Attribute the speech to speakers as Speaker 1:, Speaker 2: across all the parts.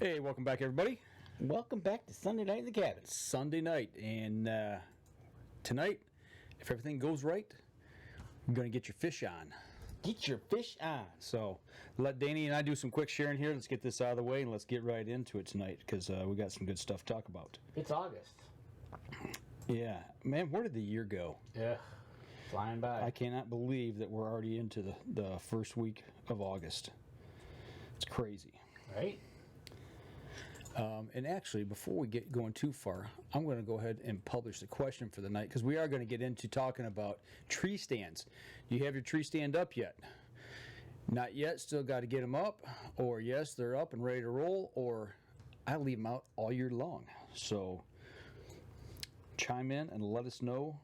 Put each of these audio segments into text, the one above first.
Speaker 1: Hey, welcome back, everybody.
Speaker 2: Welcome back to Sunday Night in the Cabin.
Speaker 1: Sunday night, and tonight, if everything goes right, you're going to get your fish on.
Speaker 2: Get your fish on.
Speaker 1: So, let Danny and I do some quick sharing here. Let's get this out of the way, and let's get right into it tonight, because we got some good stuff to talk about.
Speaker 2: It's August.
Speaker 1: Yeah. Man, where did the year go?
Speaker 2: Yeah, flying by.
Speaker 1: I cannot believe that we're already into the first week of August. It's crazy.
Speaker 2: Right?
Speaker 1: And actually, before we get going too far, I'm going to go ahead and publish the question for the night, because we are going to get into talking about tree stands. Do you have your tree stand up yet? Not yet, still got to get them up, or yes, they're up and ready to roll, or I leave them out all year long. So chime in and let us know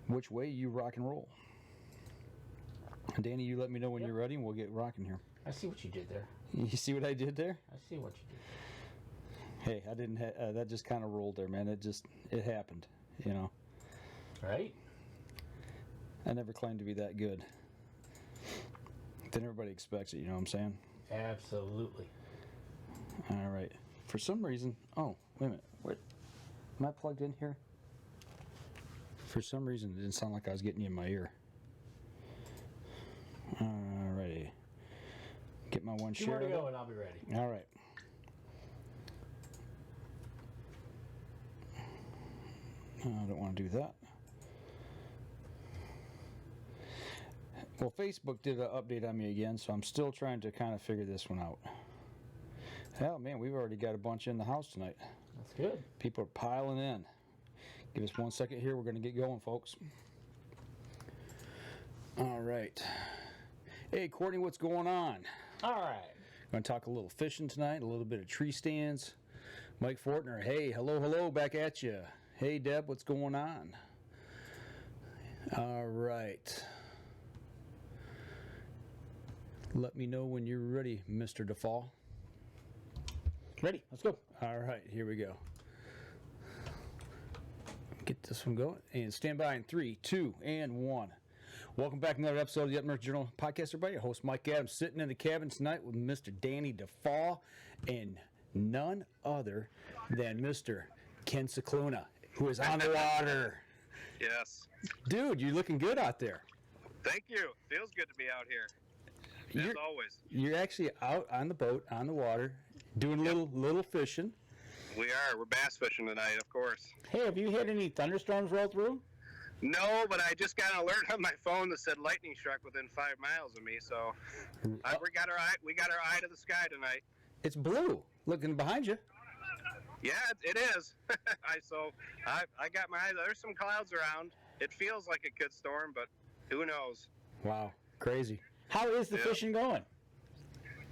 Speaker 1: which way you rock and roll. And Danny, you let me know when you're ready, and we'll get rocking here.
Speaker 2: I see what you did there.
Speaker 1: You see what I did there?
Speaker 2: I see what you did.
Speaker 1: Hey, I didn't. That just kind of rolled there, man. It happened, you know.
Speaker 2: Right?
Speaker 1: I never claimed to be that good. Then everybody expects it. You know what I'm saying?
Speaker 2: Absolutely.
Speaker 1: All right. For some reason, oh wait a minute. What? Am I plugged in here? For some reason, it didn't sound like I was getting you in my ear. All righty. Get my one share.
Speaker 2: 2 more to go, and I'll be ready.
Speaker 1: All right. I don't want to do that. Well, Facebook did an update on me again, so I'm still trying to kind of figure this one out. Hell, man, we've already got a bunch in the house tonight.
Speaker 2: That's good.
Speaker 1: People are piling in. Give us 1 second here. We're going to get going, folks. All right. Hey, Courtney, what's going on?
Speaker 2: All right.
Speaker 1: Going to talk a little fishing tonight, a little bit of tree stands. Mike Fortner, hey, hello, back at you. Hey, Deb, what's going on? All right. Let me know when you're ready, Mr. DeFall.
Speaker 2: Ready. Let's go.
Speaker 1: All right, here we go. Get this one going. And stand by in 3, 2, and 1. Welcome back to another episode of the Up North Journal Podcast, everybody. Your host, Mike Adams, sitting in the cabin tonight with Mr. Danny DeFall and none other than Mr. Ken Scicluna, who is on the water.
Speaker 3: Yes.
Speaker 1: Dude, you're looking good out there.
Speaker 3: Thank you. Feels good to be out here. As always.
Speaker 1: You're actually out on the boat, on the water, doing a little fishing.
Speaker 3: We are. We're bass fishing tonight, of course.
Speaker 2: Hey, have you had any thunderstorms roll through?
Speaker 3: No, but I just got an alert on my phone that said lightning struck within 5 miles of me, so we got our eye to the sky tonight.
Speaker 1: It's blue. Looking behind you.
Speaker 3: Yeah, it is. I got my eyes. There's some clouds around. It feels like it could storm, but who knows?
Speaker 1: Wow, crazy.
Speaker 2: How is the fishing going?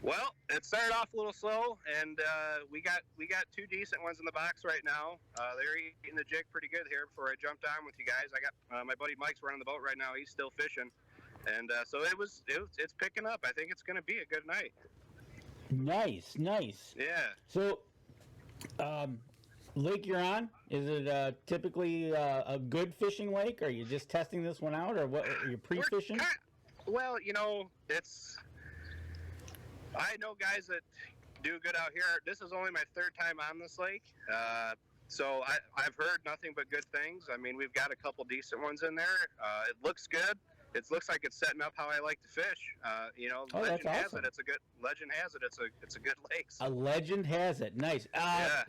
Speaker 3: Well, it started off a little slow, and we got 2 decent ones in the box right now. They're eating the jig pretty good here before I jumped on with you guys. I got my buddy Mike's running the boat right now. He's still fishing, and so it's picking up. I think it's going to be a good night.
Speaker 2: Nice.
Speaker 3: Yeah.
Speaker 2: So, lake you're on, is it typically a good fishing lake? Or are you just testing this one out, or what? Are you pre-fishing?
Speaker 3: Well, you know, I know guys that do good out here. This is only my 3rd time on this lake, so I've heard nothing but good things. I mean, we've got a couple decent ones in there. It looks good. It looks like it's setting up how I like to fish. Legend has it. It's a good lake. So.
Speaker 2: A legend has it. Nice.
Speaker 3: Yeah.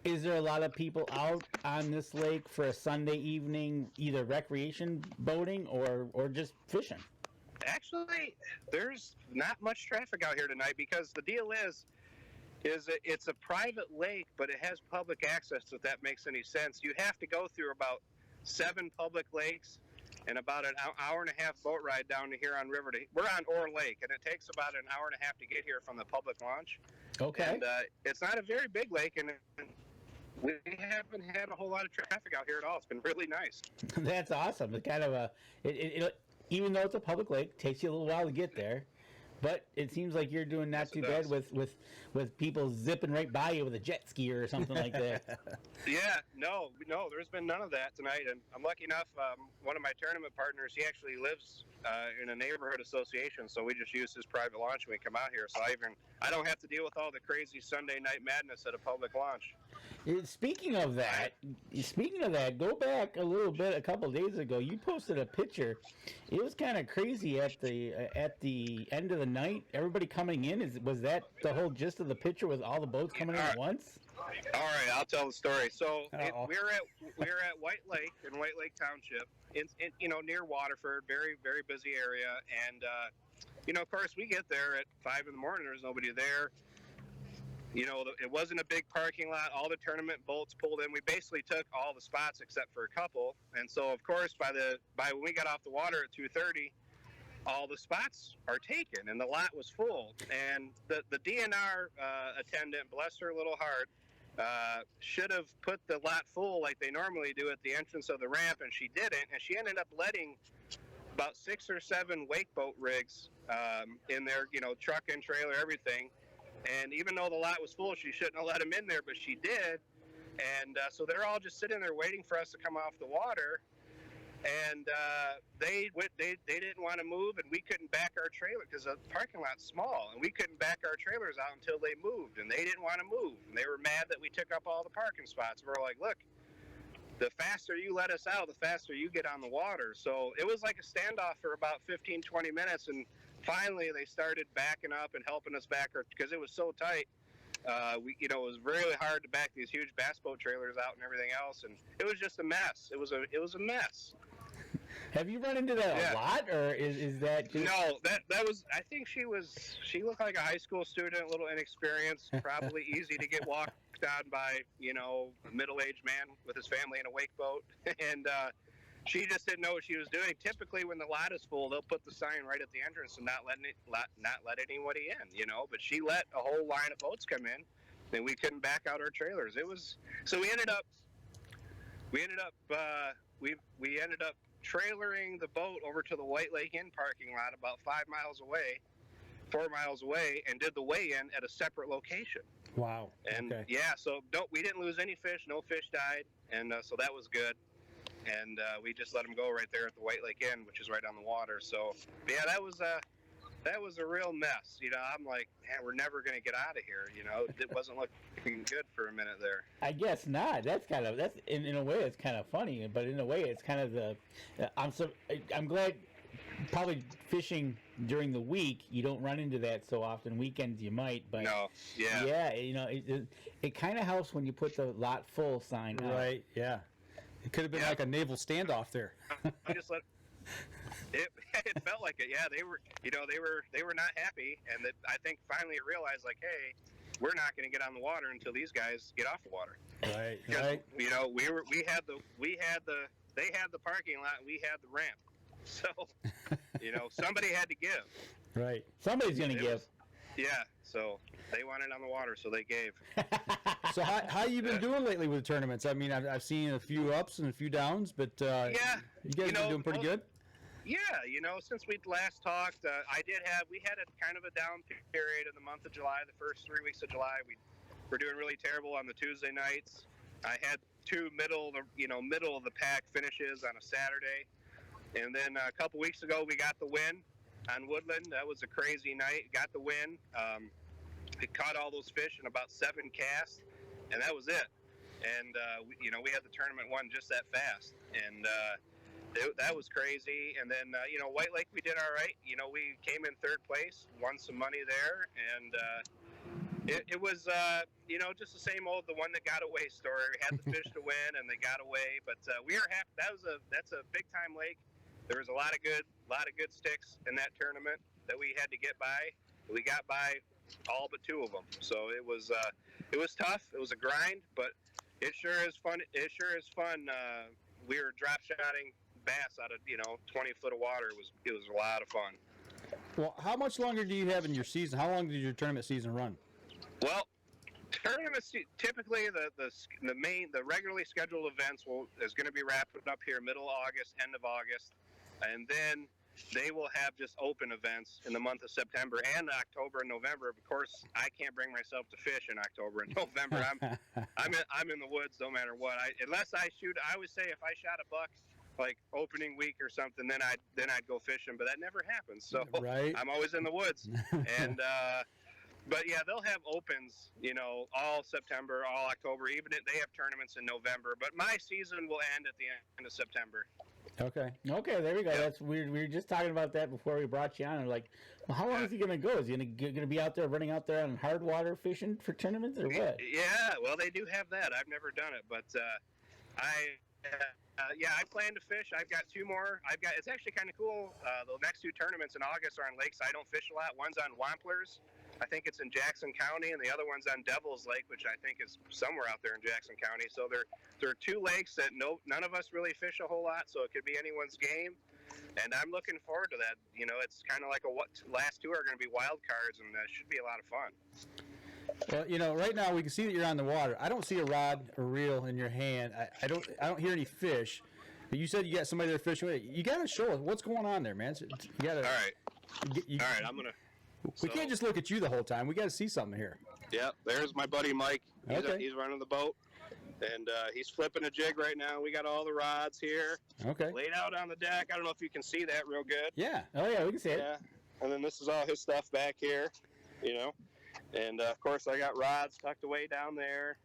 Speaker 2: Is there a lot of people out on this lake for a Sunday evening, either recreation boating or just fishing?
Speaker 3: Actually, there's not much traffic out here tonight because the deal is it's a private lake, but it has public access, if that makes any sense. You have to go through about 7 public lakes and about an hour and a half boat ride down to Huron River. We're on Orr Lake, and it takes about an hour and a half to get here from the public launch.
Speaker 2: Okay.
Speaker 3: And it's not a very big lake, and we haven't had a whole lot of traffic out here at all. It's been really nice.
Speaker 2: That's awesome. It's kind of even though it's a public lake, it takes you a little while to get there. But it seems like you're doing not too bad with people zipping right by you with a jet ski or something like that.
Speaker 3: Yeah, no, there's been none of that tonight. And I'm lucky enough, one of my tournament partners, he actually lives in a neighborhood association, so we just use his private launch when we come out here. So I don't have to deal with all the crazy Sunday night madness at a public launch.
Speaker 2: Speaking of that, go back a little bit. A couple days ago, you posted a picture. It was kind of crazy at the end of the night. Everybody coming in. Was that the whole gist of the picture? Was all the boats coming in at once?
Speaker 3: All right, I'll tell the story. So we're at White Lake in White Lake Township, near Waterford, very very busy area, and of course we get there at 5 in the morning. There's nobody there. It wasn't a big parking lot. All the tournament boats pulled in. We basically took all the spots except for a couple. And so, of course, by when we got off the water at 2:30, all the spots are taken, and the lot was full. And the DNR attendant, bless her little heart, should have put the lot full like they normally do at the entrance of the ramp, and she didn't. And she ended up letting about 6 or 7 wake boat rigs in there, truck and trailer, everything. And even though the lot was full, she shouldn't have let them in there, but she did. And so they're all just sitting there waiting for us to come off the water. And they didn't want to move, and we couldn't back our trailer because the parking lot's small, and we couldn't back our trailers out until they moved, and they didn't want to move. And they were mad that we took up all the parking spots. We're like, look, the faster you let us out, the faster you get on the water. So it was like a standoff for about 15, 20 minutes, and finally they started backing up and helping us back because it was so tight. It was really hard to back these huge bass boat trailers out and everything else, and it was just a mess. It was a mess.
Speaker 2: Have you run into that a lot, or is that just...
Speaker 3: No, that was, I think she looked like a high school student, a little inexperienced, probably easy to get walked on by, a middle-aged man with his family in a wake boat, and she just didn't know what she was doing. Typically, when the lot is full, they'll put the sign right at the entrance and not let anybody in, but she let a whole line of boats come in, and we couldn't back out our trailers. So we ended up trailering the boat over to the White Lake Inn parking lot about 4 miles away, and did the weigh-in at a separate location.
Speaker 1: Wow.
Speaker 3: And
Speaker 1: okay.
Speaker 3: so we didn't lose any fish. No fish died, and so that was good. And we just let them go right there at the White Lake Inn, which is right on the water. So yeah, that was a real mess. I'm like, man, we're never going to get out of here. It wasn't looking good for a minute there.
Speaker 2: I guess not. That's in a way it's kind of funny, but in a way it's kind of I'm glad. Probably fishing during the week, you don't run into that so often. Weekends you might, but
Speaker 3: no,
Speaker 2: yeah, it kind of helps when you put the lot full sign out.
Speaker 1: Right, yeah. It could have been like a naval standoff there.
Speaker 3: I just let it felt like it. Yeah, they were not happy, and I think finally it realized, like, hey, we're not going to get on the water until these guys get off the water.
Speaker 1: Right,
Speaker 3: because,
Speaker 1: right.
Speaker 3: they had the parking lot, and we had the ramp. So, somebody had to give.
Speaker 1: Right.
Speaker 2: Somebody's going to give.
Speaker 3: So they wanted on the water, so they gave.
Speaker 1: So how you been doing lately with the tournaments? I mean, I've seen a few ups and a few downs, but you guys been doing pretty good?
Speaker 3: Yeah, since we last talked, we had a kind of a down period in the month of July. The first 3 weeks of July, we were doing really terrible on the Tuesday nights. I had 2 middle of the pack finishes on a Saturday. And then a couple weeks ago, we got the win on Woodland. That was a crazy night. Got the win. We caught all those fish in about 7 casts, and that was it. And we had the tournament won just that fast, and that was crazy. And then White Lake, we did all right. We came in 3rd place, won some money there, and it was just the same old the one that got away story. We had the fish to win, and they got away, but we are happy. That's a big time lake. There was a lot of good sticks in that tournament that we had to get by. We got by all but 2 of them. So it was tough. It was a grind, but it sure is fun. We were drop shotting bass out of 20 foot of water. It was a lot of fun.
Speaker 1: Well, how much longer do you have in your season? How long did your tournament season run?
Speaker 3: Well, tournaments typically the regularly scheduled events is going to be wrapping up here middle August, end of August. And then they will have just open events in the month of September and October and November. Of course, I can't bring myself to fish in October and November. I'm in the woods no matter what. Unless I shoot, I always say if I shot a buck like opening week or something, then I'd go fishing, but that never happens. So
Speaker 1: Right.
Speaker 3: I'm always in the woods. And but yeah, they'll have opens, all September, all October. Even if they have tournaments in November. But my season will end at the end of September.
Speaker 1: Okay.
Speaker 2: Okay, there we go.
Speaker 3: Yeah.
Speaker 2: That's we were just talking about that before we brought you on. And like, well, how long is he going to go? Is he going to be out there running out there on hard water fishing for tournaments or what?
Speaker 3: Yeah, well, they do have that. I've never done it, but I plan to fish. I've got two more. It's actually kind of cool. The next two tournaments in August are on lakes I don't fish a lot. One's on Wamplers. I think it's in Jackson County, and the other one's on Devil's Lake, which I think is somewhere out there in Jackson County. So there are two lakes that none of us really fish a whole lot, so it could be anyone's game. And I'm looking forward to that. It's kind of like last two are going to be wild cards, and it should be a lot of fun.
Speaker 1: Well, right now we can see that you're on the water. I don't see a rod or reel in your hand. I don't hear any fish. But you said you got somebody there fishing. You got to show us what's going on there, man. You got to.
Speaker 3: All right. All right, I'm gonna.
Speaker 1: We can't just look at you the whole time. We got to see something here.
Speaker 3: Yep, there's my buddy Mike.
Speaker 1: Okay.
Speaker 3: He's running the boat, and he's flipping a jig right now. We got all the rods here,
Speaker 1: Okay.
Speaker 3: laid out on the deck. I don't know if you can see that real good.
Speaker 1: Yeah.
Speaker 2: Oh yeah, we can see it.
Speaker 3: Yeah, and then this is all his stuff back here, and of course I got rods tucked away down there.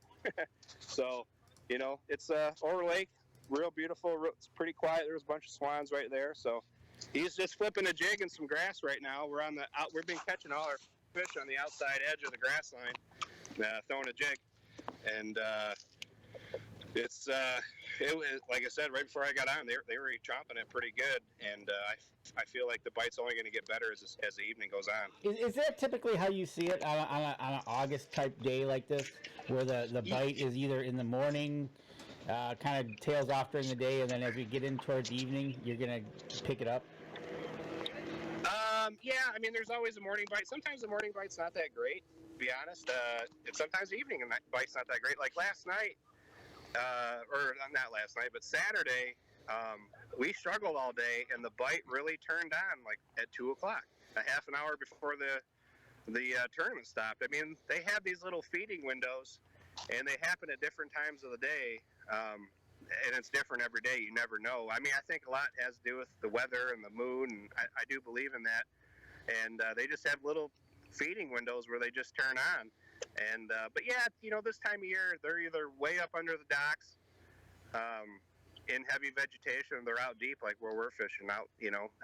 Speaker 3: So, it's Ore Lake, real beautiful. It's pretty quiet. There's a bunch of swans right there. So. He's just flipping a jig in some grass right now. We've been catching all our fish on the outside edge of the grass line, throwing a jig, and it was, like I said right before I got on. They were chomping it pretty good, and I feel like the bite's only going to get better as the evening goes on.
Speaker 2: Is that typically how you see it on an August type day like this, where the bite is either in the morning? Kind of tails off during the day, and then as we get in towards evening, you're gonna pick it up.
Speaker 3: Yeah, I mean, there's always a morning bite. Sometimes the morning bite's not that great, to be honest. And sometimes the evening bite's not that great. Like last night, or not last night, but Saturday, we struggled all day, and the bite really turned on like at 2 o'clock, a half an hour before the tournament stopped. I mean, they have these little feeding windows, and they happen at different times of the day. And it's different every day. You never know. I mean, I think a lot has to do with the weather and the moon, and I do believe in that. And they just have little feeding windows where they just turn on. And but yeah, this time of year, they're either way up under the docks in heavy vegetation, or they're out deep like where we're fishing out,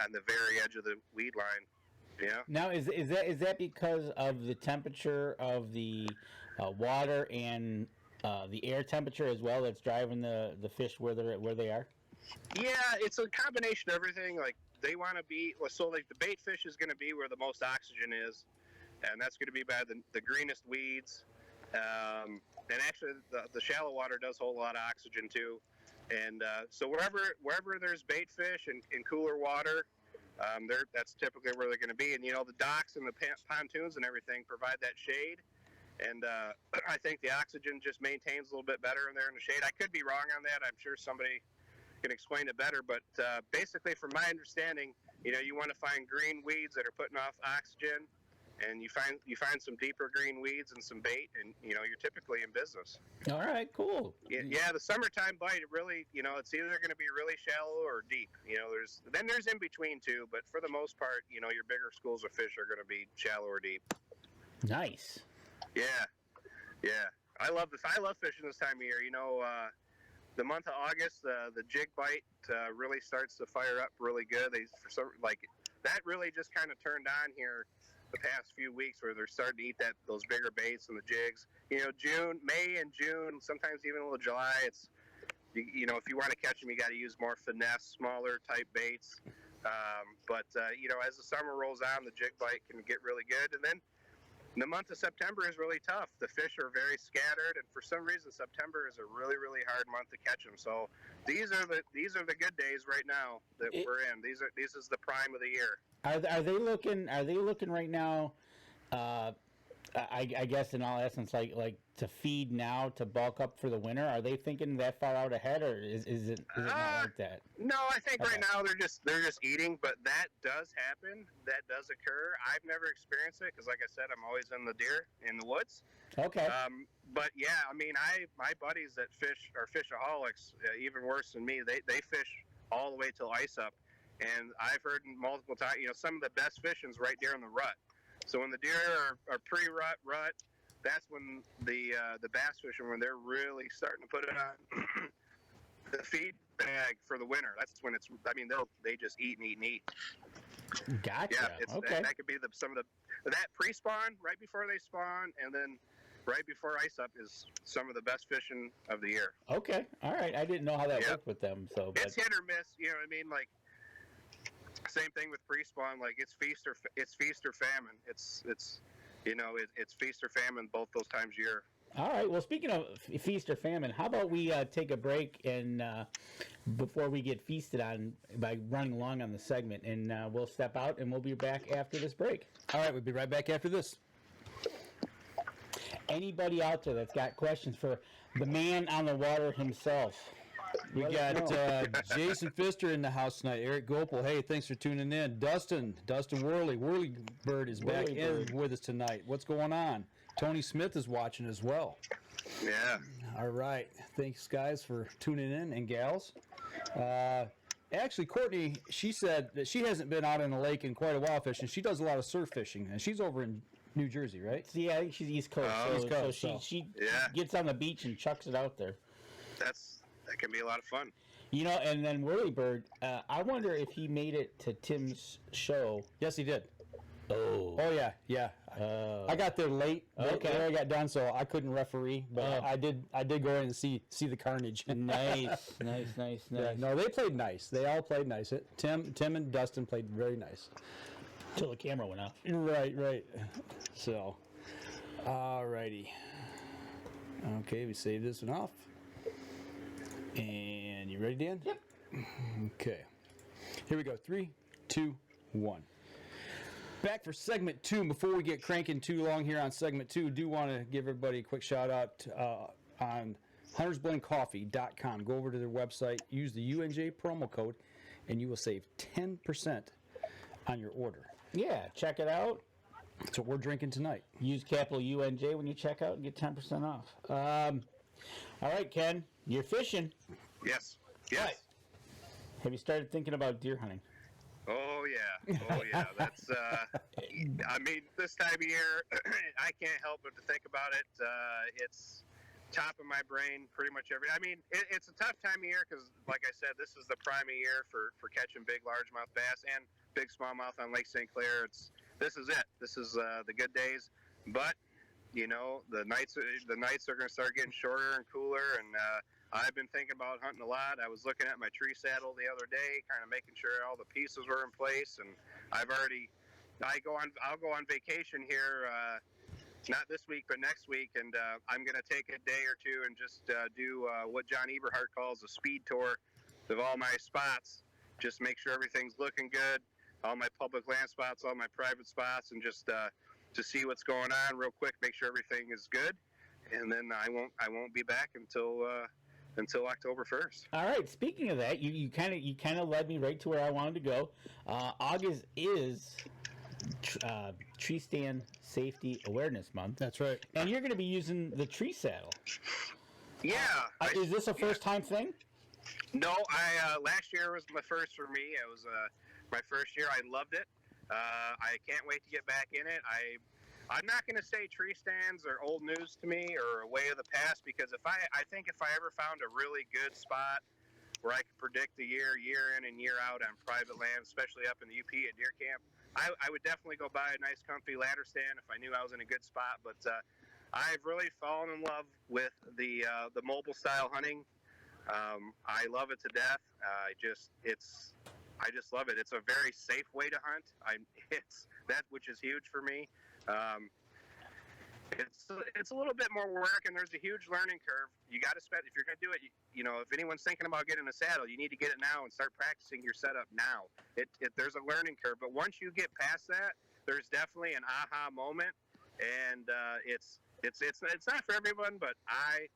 Speaker 3: on the very edge of the weed line. Yeah.
Speaker 2: Now, is that because of the temperature of the water and the air temperature as well that's driving the fish where they are?
Speaker 3: Yeah, it's a combination of everything. Like they want to be like the bait fish is going to be where the most oxygen is, and that's going to be by the greenest weeds. And actually, the shallow water does hold a lot of oxygen too. And so wherever there's bait fish and cooler water, that's typically where they're going to be. And the docks and the pontoons and everything provide that shade. And I think the oxygen just maintains a little bit better in there in the shade. I could be wrong on that. I'm sure somebody can explain it better. But basically, from my understanding, you want to find green weeds that are putting off oxygen, and you find some deeper green weeds and some bait, and you're typically in business.
Speaker 2: All right, cool.
Speaker 3: Yeah, the summertime bite, it really, it's either going to be really shallow or deep. There's in between too, but for the most part, your bigger schools of fish are going to be shallow or deep.
Speaker 2: Nice.
Speaker 3: Yeah. I love fishing this time of year. The month of August, the jig bite really starts to fire up really good. That really just kind of turned on here the past few weeks, where they're starting to eat those bigger baits and the jigs. May and June, sometimes even a little July. It's if you want to catch them, you got to use more finesse, smaller type baits. But as the summer rolls on, the jig bite can get really good, and then the month of September is really tough. The fish are very scattered, and for some reason, September is a really, really hard month to catch them. So these are the good days right now that we're in. This is the prime of the year.
Speaker 2: Are they looking right now? I guess in all essence, like to feed now to bulk up for the winter. Are they thinking that far out ahead, or is it not like that?
Speaker 3: No, I think right now they're just eating, but that does happen. That does occur. I've never experienced it because, like I said, I'm always in the woods.
Speaker 2: Okay.
Speaker 3: But yeah, I mean, my buddies that fish are fishaholics, even worse than me. They fish all the way till ice up. And I've heard multiple times, some of the best fishing's right there in the rut. So when the deer are pre-rut, that's when the bass fishing, when they're really starting to put it on the feed bag for the winter. That's when they just eat and eat and eat.
Speaker 2: Gotcha.
Speaker 3: Yeah,
Speaker 2: okay.
Speaker 3: that could be that pre-spawn right before they spawn, and then right before ice up is some of the best fishing of the year.
Speaker 2: Okay. All right. I didn't know how that worked with them. So
Speaker 3: it's hit or miss. You know what I mean? Like same thing with pre-spawn. Like it's feast or famine. It's feast or famine both those times a year.
Speaker 2: All right. Well, speaking of feast or famine, how about we take a break and before we get feasted on by running along on the segment, and we'll step out and we'll be back after this break.
Speaker 1: All right, we'll be right back after this.
Speaker 2: Anybody out there that's got questions for the man on the water himself?
Speaker 1: We got Jason Pfister in the house tonight. Eric Gopel, hey, thanks for tuning in. Dustin Whirly Bird is back in with us tonight. What's going on? Tony Smith is watching as well.
Speaker 3: Yeah.
Speaker 1: All right. Thanks, guys, for tuning in, and gals. Actually, Courtney, she said that she hasn't been out on the lake in quite a while fishing. She does a lot of surf fishing, and she's over in New Jersey, right?
Speaker 2: Yeah, I think she's East Coast.
Speaker 1: East Coast,
Speaker 2: so she gets on the beach and chucks it out there.
Speaker 3: That can be a lot of fun.
Speaker 2: And then Whirly Bird, I wonder if he made it to Tim's show.
Speaker 1: Yes, he did.
Speaker 2: Oh,
Speaker 1: yeah. I got there late.
Speaker 2: Okay.
Speaker 1: I got done, so I couldn't referee, but I did go in and see the carnage.
Speaker 2: Nice.
Speaker 1: Yeah, no, they played nice. They all played nice. Tim and Dustin played very nice.
Speaker 2: Till the camera went off.
Speaker 1: Right. So, all righty. Okay, we save this one off. And you ready, Dan?
Speaker 2: Yep.
Speaker 1: Okay. Here we go. 3, 2, 1. Back for segment 2. Before we get cranking too long here on segment 2, do want to give everybody a quick shout out on huntersblendcoffee.com. Go over to their website, use the UNJ promo code, and you will save 10% on your order.
Speaker 2: Yeah, check it out.
Speaker 1: That's what we're drinking tonight.
Speaker 2: Use capital UNJ when you check out and get 10% off. All right, Ken, you're fishing.
Speaker 3: Yes.
Speaker 2: Right. Have you started thinking about deer hunting?
Speaker 3: Oh yeah. That's this time of year, I can't help but to think about it. It's top of my brain pretty much it's a tough time of year because, like I said, this is the prime of year for catching big largemouth bass and big smallmouth on Lake St. Clair. This is it. This is the good days, but the nights are going to start getting shorter and cooler, and I've been thinking about hunting a lot. I was looking at my tree saddle the other day, kind of making sure all the pieces were in place, and I'll go on vacation here, not this week, but next week, and I'm going to take a day or two and just do what John Eberhart calls a speed tour of all my spots. Just make sure everything's looking good, all my public land spots, all my private spots, and just to see what's going on real quick, make sure everything is good, and then I won't be back until October 1st.
Speaker 2: All right. Speaking of that, you kind of led me right to where I wanted to go. August is Tree Stand Safety Awareness Month.
Speaker 1: That's right.
Speaker 2: And you're going to be using the tree saddle.
Speaker 3: Yeah.
Speaker 2: Is this a first-time thing?
Speaker 3: No, last year was my first for me. It was my first year. I loved it. I can't wait to get back in it. I'm not going to say tree stands are old news to me or a way of the past, because I think if I ever found a really good spot where I could predict the year in and year out on private land, especially up in the UP at deer camp, I would definitely go buy a nice comfy ladder stand if I knew I was in a good spot. But I've really fallen in love with the mobile style hunting. I love it to death. I just love it. It's a very safe way to hunt. It's that which is huge for me. It's a little bit more work, and there's a huge learning curve. You got to spend, if you're going to do it, if anyone's thinking about getting a saddle, you need to get it now and start practicing your setup now. There's a learning curve, but once you get past that, there's definitely an aha moment, and it's not for everyone, but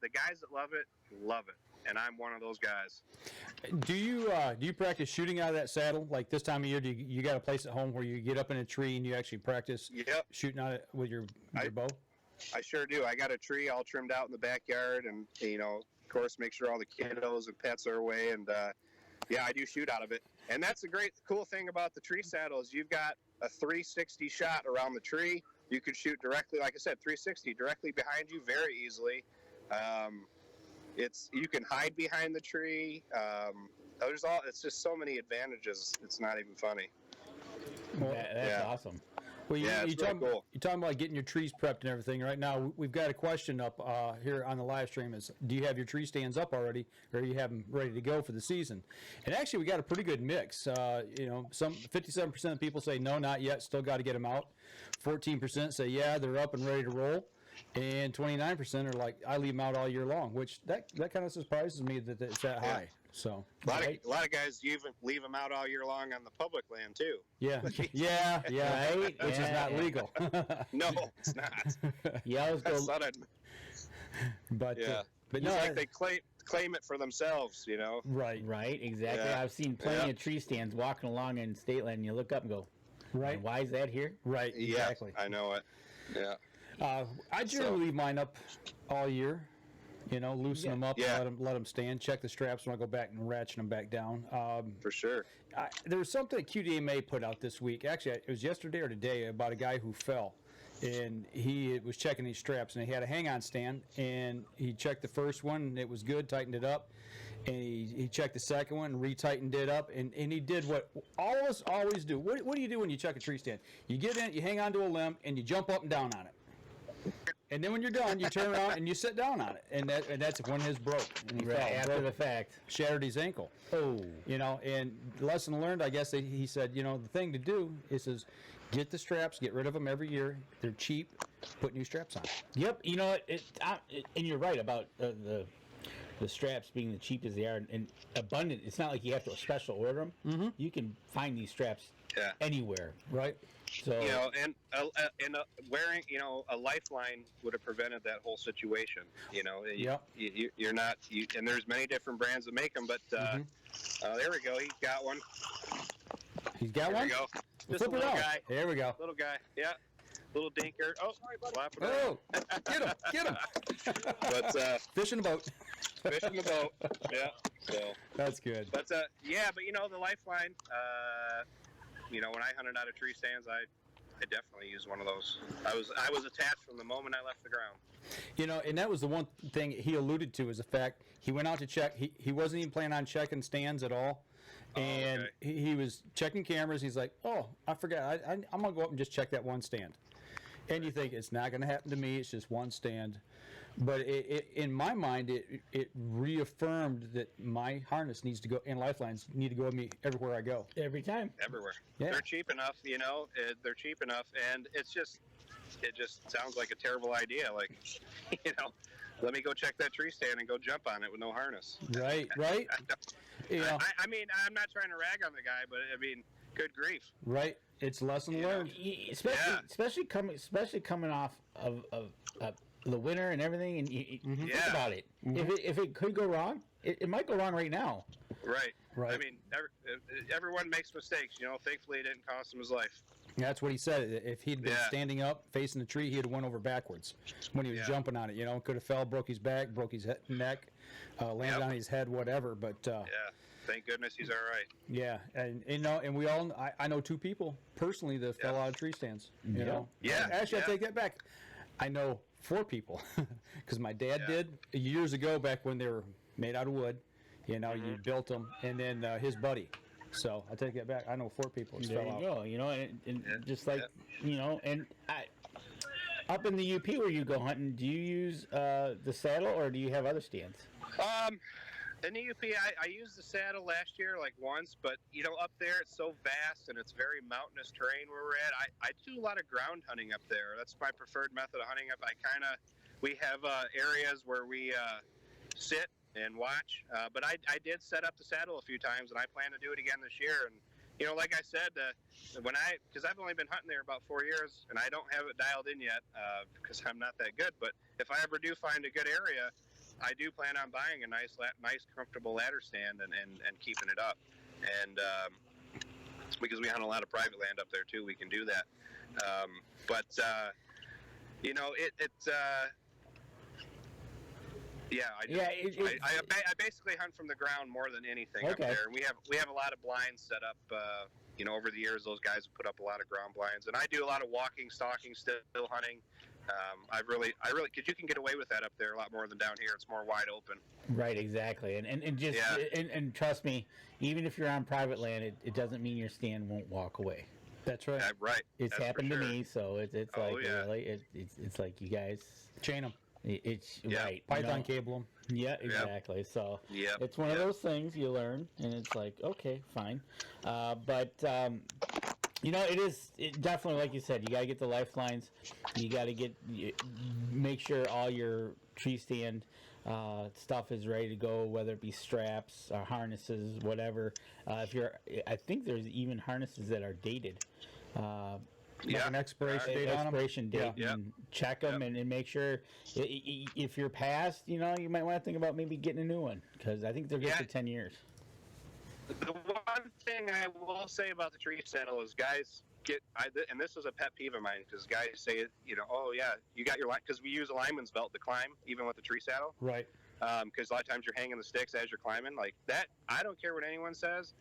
Speaker 3: the guys that love it, and I'm one of those guys. Do
Speaker 1: you practice shooting out of that saddle? Like this time of year, do you got a place at home where you get up in a tree and you actually practice shooting out it with your bow?
Speaker 3: I sure do. I got a tree all trimmed out in the backyard, and of course make sure all the kiddos and pets are away, and Yeah, I do shoot out of it. And that's the cool thing about the tree saddle is you've got a 360 shot around the tree. You could shoot directly, like I said, 360 directly behind you very easily. You can hide behind the tree. It's just so many advantages. It's not even funny.
Speaker 2: Well, that's awesome.
Speaker 1: Well,
Speaker 3: it's really cool.
Speaker 1: You're talking about getting your trees prepped and everything. Right now, we've got a question up here on the live stream: do you have your tree stands up already, or do you have them ready to go for the season? And actually, we got a pretty good mix. Some 57% of people say no, not yet. Still got to get them out. 14% say yeah, they're up and ready to roll. And 29% are like, I leave them out all year long, which that kind of surprises me that it's that high. So
Speaker 3: a lot of guys even leave them out all year long on the public land too.
Speaker 1: Yeah, right. Which is not legal.
Speaker 3: No, it's not.
Speaker 2: Yeah, I was going.
Speaker 1: But
Speaker 3: no, like they claim it for themselves, you know.
Speaker 1: Right,
Speaker 2: exactly.
Speaker 3: Yeah.
Speaker 2: I've seen plenty of tree stands walking along in state land, and you look up and go,
Speaker 1: right.
Speaker 2: Why is that here?
Speaker 1: Right, exactly.
Speaker 3: Yeah, I know it. Yeah.
Speaker 1: I generally leave mine up all year. Loosen them up, and let them stand. Check the straps when I go back and ratchet them back down.
Speaker 3: For sure.
Speaker 1: There was something that QDMA put out this week. Actually, it was yesterday or today about a guy who fell, and he was checking these straps, and he had a hang-on stand, and he checked the first one, and it was good, tightened it up, and he checked the second one, and re-tightened it up, and he did what all of us always do. What do you do when you check a tree stand? You get in, you hang onto a limb, and you jump up and down on it. And then when you're done, you turn around and you sit down on it, and that's when his broke. And he fell
Speaker 2: after the fact,
Speaker 1: shattered his ankle.
Speaker 2: Oh,
Speaker 1: and lesson learned. I guess he said, the thing to do is get the straps, get rid of them every year. They're cheap. Put new straps on.
Speaker 2: Yep. And you're right about the straps being the cheapest they are and abundant. It's not like you have to special order them.
Speaker 1: Mm-hmm.
Speaker 2: You can find these straps anywhere.
Speaker 1: Right.
Speaker 2: So
Speaker 3: and wearing a lifeline would have prevented that whole situation. You're not and there's many different brands that make them, but there we go. He's got one.
Speaker 1: He's got
Speaker 3: there
Speaker 1: one.
Speaker 3: There we go. Just
Speaker 1: Flip
Speaker 3: a little guy.
Speaker 1: There we go.
Speaker 3: Little guy. Yeah. Little dinker. Oh, slap it
Speaker 1: oh, get him.
Speaker 3: But
Speaker 1: fish in the boat.
Speaker 3: Fish in the boat. Yeah. So
Speaker 1: that's good.
Speaker 3: But the lifeline. When I hunted out of tree stands, I definitely used one of those. I was attached from the moment I left the ground.
Speaker 1: And that was the one thing he alluded to is the fact he went out to check. He wasn't even planning on checking stands at all. And he was checking cameras. He's like, oh, I forgot. I'm going to go up and just check that one stand. And you think it's not going to happen to me. It's just one stand. But in my mind, it reaffirmed that my harness needs to go, and lifelines need to go with me everywhere I go.
Speaker 2: Every time.
Speaker 3: Everywhere.
Speaker 1: Yeah.
Speaker 3: They're cheap enough, they're cheap enough, and it just sounds like a terrible idea. Like, let me go check that tree stand and go jump on it with no harness.
Speaker 1: Right.
Speaker 3: I mean, I'm not trying to rag on the guy, but I mean, good grief.
Speaker 1: Right. It's lesson learned.
Speaker 2: Especially coming off of the winter and everything, and you think about it. Mm-hmm. If it could go wrong, it might go wrong right now.
Speaker 3: Right.
Speaker 1: I
Speaker 3: mean, everyone makes mistakes. Thankfully, it didn't cost him his life.
Speaker 1: That's what he said. If he'd been standing up, facing the tree, he'd have went over backwards when he was jumping on it. Could have fell, broke his back, broke his neck, landed on his head, whatever. But
Speaker 3: thank goodness he's all right.
Speaker 1: Yeah, and we all. I know two people personally that fell out of tree stands.
Speaker 3: Yeah.
Speaker 1: Actually, I take that back. I know 4 people because my dad did years ago back when they were made out of wood. You built them, and then his buddy. So I take that back. I know 4 people that fell out.
Speaker 2: There you go. And just like and up in the UP where you go hunting, do you use the saddle or do you have other stands?
Speaker 3: In the UP, I used the saddle last year like once, but up there it's so vast and it's very mountainous terrain where we're at. I do a lot of ground hunting up there. That's my preferred method of hunting up. We have areas where we sit and watch, but I did set up the saddle a few times, and I plan to do it again this year. And like I said, because I've only been hunting there about 4 years, and I don't have it dialed in yet because I'm not that good. But if I ever do find a good area, I do plan on buying a nice, comfortable ladder stand and keeping it up. And because we hunt a lot of private land up there too, we can do that. Yeah, I do.
Speaker 2: Yeah,
Speaker 3: I basically hunt from the ground more than anything up
Speaker 2: Okay.
Speaker 3: there. And we have a lot of blinds set up. Over the years, those guys have put up a lot of ground blinds, and I do a lot of walking, stalking, still hunting. Because you can get away with that up there a lot more than down here. It's more wide open.
Speaker 2: Right, exactly, and just and trust me, even if you're on private land, it doesn't mean your stand won't walk away.
Speaker 1: That's right.
Speaker 3: Right.
Speaker 2: It's
Speaker 3: That's
Speaker 2: happened
Speaker 3: for
Speaker 2: to
Speaker 3: sure.
Speaker 2: me, so it's
Speaker 3: Oh,
Speaker 2: like
Speaker 3: yeah.
Speaker 2: really, it's like you guys,
Speaker 1: Chain them.
Speaker 2: it's
Speaker 3: Yeah.
Speaker 2: right.
Speaker 1: Python cable them.
Speaker 2: Yeah, exactly. So
Speaker 3: Yep.
Speaker 2: it's one of those things you learn, and it's like, okay, fine. But it definitely, like you said, you got to get the lifelines. You got to make sure all your tree stand stuff is ready to go, whether it be straps, harnesses, whatever. I think there's even harnesses that are dated.
Speaker 3: Yeah.
Speaker 1: An expiration date on them.
Speaker 2: Expiration date,
Speaker 3: Yeah.
Speaker 2: and check them and make sure if you're past, you might want to think about maybe getting a new one, because I think they're good
Speaker 3: Yeah.
Speaker 2: for 10 years.
Speaker 3: The one thing I will say about the tree saddle is guys and this is a pet peeve of mine, because guys say, oh yeah, you got your line, because we use a lineman's belt to climb, even with the tree saddle.
Speaker 1: Right.
Speaker 3: Because a lot of times you're hanging the sticks as you're climbing. Like that, I don't care what anyone says.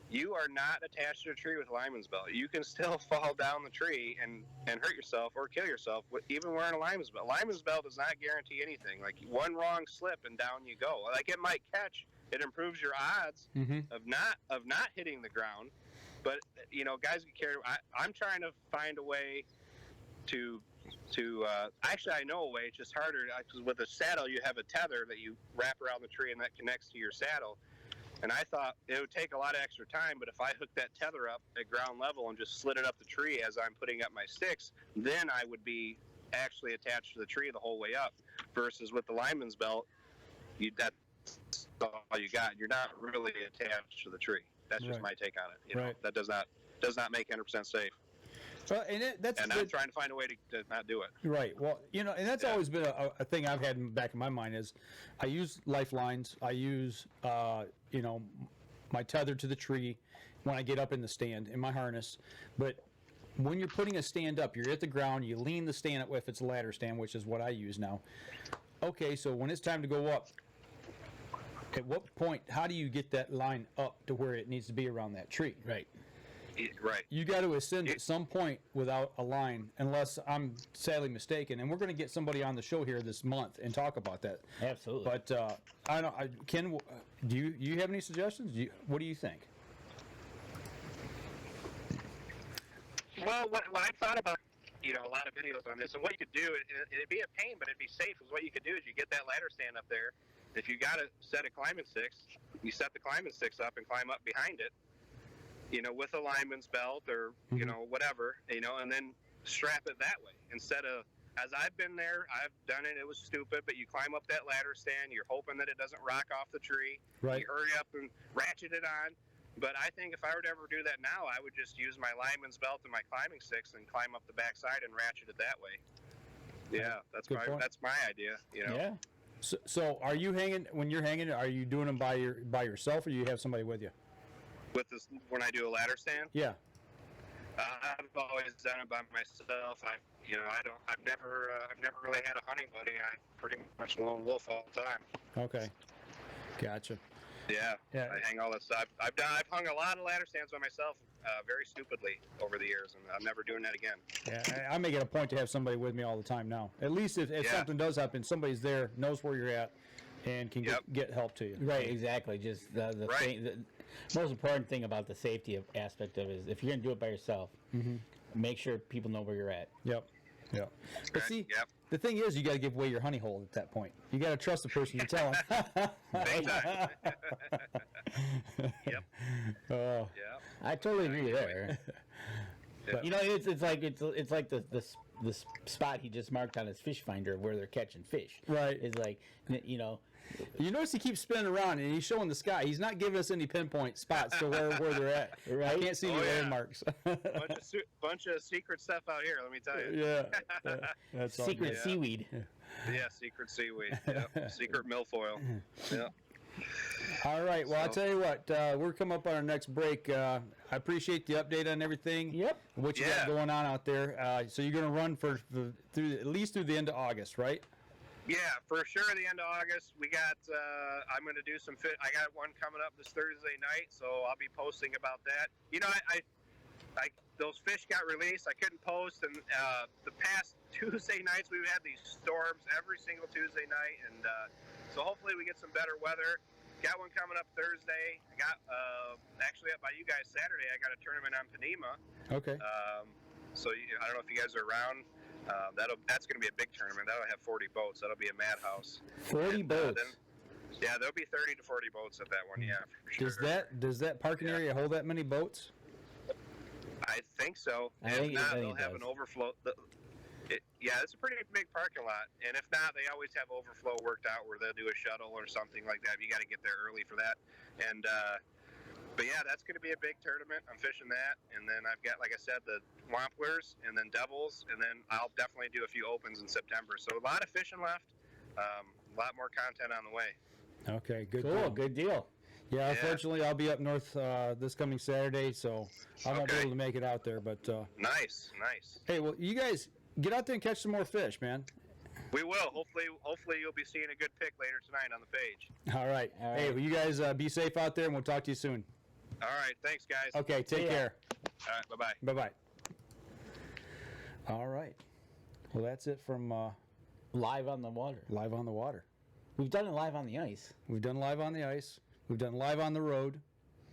Speaker 3: You are not attached to a tree with a lineman's belt. You can still fall down the tree and hurt yourself or kill yourself even wearing a lineman's belt. Lineman's belt does not guarantee anything. Like one wrong slip and down you go. Like it might catch. It improves your odds of not hitting the ground. But guys get carried. I'm trying to find a way to actually, I know a way. It's just harder because with a saddle you have a tether that you wrap around the tree and that connects to your saddle. And I thought it would take a lot of extra time, but if I hooked that tether up at ground level and just slid it up the tree as I'm putting up my sticks, then I would be actually attached to the tree the whole way up. Versus with the lineman's belt, that's all you got. You're not really attached to the tree. That's just my take on it.
Speaker 1: Right.
Speaker 3: That does not make 100% safe.
Speaker 1: Well, and
Speaker 3: I'm trying to find a way to not do it.
Speaker 1: Right. Well, and that's always been a thing I've had in the back of my mind is I use lifelines. I use, my tether to the tree when I get up in the stand in my harness. But when you're putting a stand up, you're at the ground, you lean the stand up if it's a ladder stand, which is what I use now. Okay, so when it's time to go up, at what point, how do you get that line up to where it needs to be around that tree?
Speaker 2: Right.
Speaker 3: Right.
Speaker 1: You got to ascend at some point without a line, unless I'm sadly mistaken. And we're going to get somebody on the show here this month and talk about that.
Speaker 2: Absolutely.
Speaker 1: But Ken, do you have any suggestions? What do you think?
Speaker 3: Well, what I thought about, a lot of videos on this, and what you could do, it'd be a pain, but it'd be safe. Is what you could do is you get that ladder stand up there. If you got a set of climbing sticks, you set the climbing sticks up and climb up behind it. With a lineman's belt or, whatever, and then strap it that way. Instead of, as I've been there, I've done it, it was stupid, but you climb up that ladder stand, you're hoping that it doesn't rock off the tree.
Speaker 1: Right.
Speaker 3: You hurry up and ratchet it on. But I think if I were to ever do that now, I would just use my lineman's belt and my climbing sticks and climb up the backside and ratchet it that way. Yeah, that's my idea,
Speaker 2: Yeah.
Speaker 1: So are you when you're hanging, are you doing them by yourself, or do you have somebody with you?
Speaker 3: With this, when I do a ladder stand?
Speaker 1: Yeah.
Speaker 3: I've always done it by myself. I've never really had a hunting buddy. I'm pretty much lone wolf all the time.
Speaker 1: Okay. Gotcha.
Speaker 3: Yeah.
Speaker 1: Yeah.
Speaker 3: I hang all that stuff. I've hung a lot of ladder stands by myself, very stupidly over the years, and I'm never doing that again.
Speaker 1: Yeah, I make it a point to have somebody with me all the time now. At least if something does happen, somebody's there, knows where you're at, and can get help to you.
Speaker 2: Right, exactly. Just the
Speaker 3: Right.
Speaker 2: thing, the most important thing about the safety aspect of it is if you're going to do it by yourself, make sure people know where you're at.
Speaker 1: Yep. But
Speaker 3: Right,
Speaker 1: see,
Speaker 3: yep.
Speaker 1: the thing is, you got to give away your honey hole at that point. You got to trust the person you're telling.
Speaker 3: Big time. Yep.
Speaker 1: Oh,
Speaker 3: Yeah.
Speaker 2: I totally agree there.
Speaker 3: But,
Speaker 2: It's like the spot he just marked on his fish finder where they're catching fish.
Speaker 1: Right.
Speaker 2: It's like,
Speaker 1: you notice he keeps spinning around and he's showing the sky. He's not giving us any pinpoint spots to where they're at.
Speaker 2: Right?
Speaker 1: I can't see any landmarks.
Speaker 3: bunch of secret stuff out here, let me tell you.
Speaker 1: Yeah. That's all
Speaker 2: secret
Speaker 1: good.
Speaker 2: seaweed.
Speaker 3: Yeah, secret seaweed. Yep. Secret milfoil. Yeah.
Speaker 1: All right. Well, I'll tell you what. We're coming up on our next break. I appreciate the update on everything.
Speaker 2: Yep.
Speaker 1: What you got going on out there. So you're going to run through at least through the end of August, right?
Speaker 3: Yeah, for sure. The end of August, we got. I'm going to do some fit. I got one coming up this Thursday night, so I'll be posting about that. You know, I those fish got released. I couldn't post, and the past Tuesday nights we've had these storms every single Tuesday night, and so hopefully we get some better weather. Got one coming up Thursday. I got actually up by you guys Saturday. I got a tournament on Panema.
Speaker 1: Okay.
Speaker 3: So I don't know if you guys are around. That's going to be a big tournament. That'll have 40 boats. That'll be a madhouse.
Speaker 2: 40 boats.
Speaker 3: Yeah, there'll be 30 to 40 boats at that one. Yeah, for sure.
Speaker 1: Does that parking area hold that many boats?
Speaker 3: I think so.
Speaker 2: I think
Speaker 3: they'll
Speaker 2: it
Speaker 3: have
Speaker 2: does.
Speaker 3: an overflow. Yeah, it's a pretty big parking lot. And if not, they always have overflow worked out where they'll do a shuttle or something like that. You got to get there early for that. And but yeah, that's going to be a big tournament. I'm fishing that, and then I've got, like I said, the Wamplers, and then Devils, and then I'll definitely do a few opens in September. So a lot of fishing left, a lot more content on the way.
Speaker 1: Okay, good.
Speaker 2: Cool,
Speaker 1: deal.
Speaker 2: good deal.
Speaker 1: Yeah, unfortunately, I'll be up north this coming Saturday, so I won't be
Speaker 3: Okay.
Speaker 1: able to make it out there. But
Speaker 3: Nice.
Speaker 1: hey, well, you guys get out there and catch some more fish, man.
Speaker 3: We will. Hopefully you'll be seeing a good pick later tonight on the page.
Speaker 1: All right.
Speaker 2: All right.
Speaker 1: Hey, well, you guys be safe out there, and we'll talk to you soon.
Speaker 3: All right. Thanks, guys.
Speaker 1: Okay, take
Speaker 2: See ya.
Speaker 1: care.
Speaker 3: All right. Bye-bye.
Speaker 1: Bye-bye. All right. Well, that's it from
Speaker 2: Live on the water.
Speaker 1: Live on the Water.
Speaker 2: We've done it live on the ice.
Speaker 1: We've done live on the ice. We've done live on the road.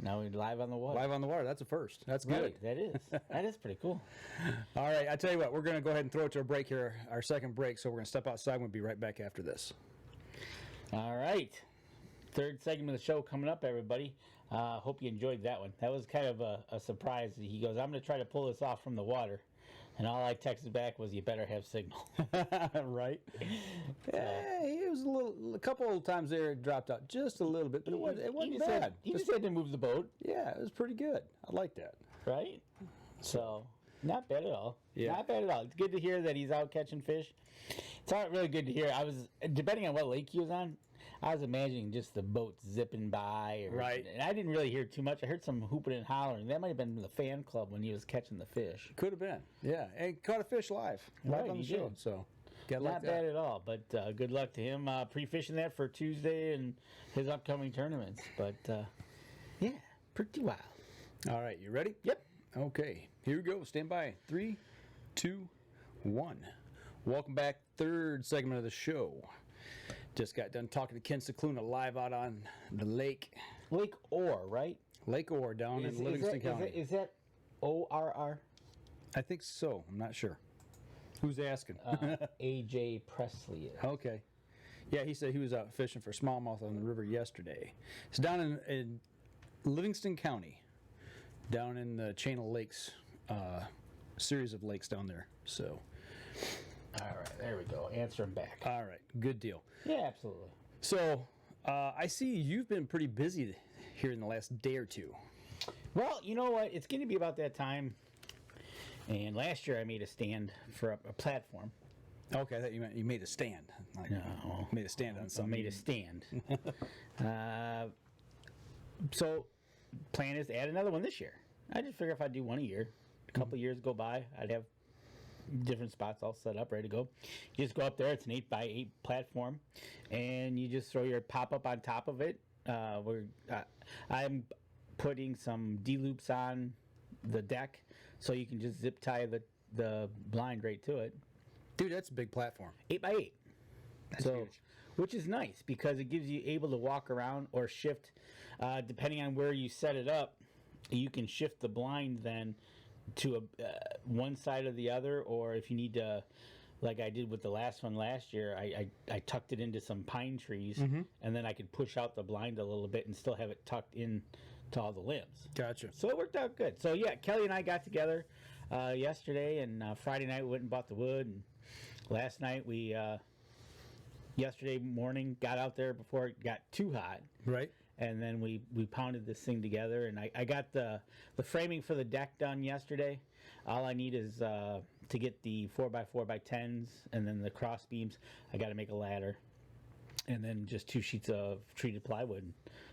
Speaker 2: Now we're live on the water.
Speaker 1: Live on the water. That's a first. That's good.
Speaker 2: Right, that is. That is pretty cool.
Speaker 1: All right. I tell you what, we're going to go ahead and throw it to a break here, our second break. So we're going to step outside. We'll be right back after this.
Speaker 2: All right. Third segment of the show coming up, everybody. Hope you enjoyed that one. That was kind of a surprise. He goes, I'm going to try to pull this off from the water. And all I texted back was, you better have signal.
Speaker 1: Right. Yeah, it was a couple of times there it dropped out just a little bit, but it wasn't bad.
Speaker 2: He just had to move the boat,
Speaker 1: Yeah, it was pretty good. I like that.
Speaker 2: right? So, not bad at all.
Speaker 1: Yeah.
Speaker 2: Not bad at all. It's good to hear that he's out catching fish. It's not really good to hear. I was, depending on what lake he was on, I was imagining just the boat zipping by.
Speaker 1: Right.
Speaker 2: And I didn't really hear too much. I heard some hooping and hollering. That might have been the fan club when he was catching the fish.
Speaker 1: Could have been. Yeah, and caught a fish live
Speaker 2: Right,
Speaker 1: on the
Speaker 2: he
Speaker 1: show.
Speaker 2: did.
Speaker 1: So, got
Speaker 2: Not
Speaker 1: like
Speaker 2: bad
Speaker 1: that.
Speaker 2: at all, but good luck to him pre-fishing that for Tuesday and his upcoming tournaments. But yeah, pretty wild.
Speaker 1: All right, you ready?
Speaker 2: Yep.
Speaker 1: Okay, here we go. Stand by. 3, 2, 1. Welcome back. Third segment of the show. Just got done talking to Ken Scicluna live out on the lake.
Speaker 2: Lake Orr, right?
Speaker 1: Lake Orr down in Livingston County.
Speaker 2: Is that ORR?
Speaker 1: I think so. I'm not sure. Who's asking?
Speaker 2: AJ Presley is.
Speaker 1: Okay. Yeah, he said he was out fishing for smallmouth on the river yesterday. It's down in Livingston County, down in the chain of lakes, series of lakes down there. So,
Speaker 2: All right, there we go. Answer him back.
Speaker 1: all right, good deal.
Speaker 2: Yeah, absolutely.
Speaker 1: So, I see you've been pretty busy here in the last day or two.
Speaker 2: Well, you know what? It's going to be about that time. And last year I made a stand for a platform.
Speaker 1: Okay, I thought you meant you made a stand. Like,
Speaker 2: No.
Speaker 1: made a stand on
Speaker 2: I
Speaker 1: something.
Speaker 2: made a stand. So, plan is to add another one this year. I just figure if I do one a year, a couple of years go by, I'd have different spots all set up, ready to go. You just go up there. It's an 8x8 platform, and you just throw your pop-up on top of it. I'm putting some D-loops on the deck, so you can just zip tie the blind right to it.
Speaker 1: Dude, that's a big platform.
Speaker 2: 8x8.
Speaker 1: That's
Speaker 2: So,
Speaker 1: huge.
Speaker 2: which is nice because it gives you able to walk around or shift, depending on where you set it up. You can shift the blind then to one side or the other, or if you need to, like I did with the last one last year, I tucked it into some pine trees, and then I could push out the blind a little bit and still have it tucked in to all the limbs.
Speaker 1: Gotcha.
Speaker 2: So it worked out good. So yeah, Kelly and I got together yesterday, and Friday night we went and bought the wood, and last night we yesterday morning got out there before it got too hot,
Speaker 1: Right?
Speaker 2: and then we pounded this thing together, and I got the framing for the deck done yesterday. All I need is to get the 4x4x10s and then the cross beams. I got to make a ladder, and then just 2 sheets of treated plywood and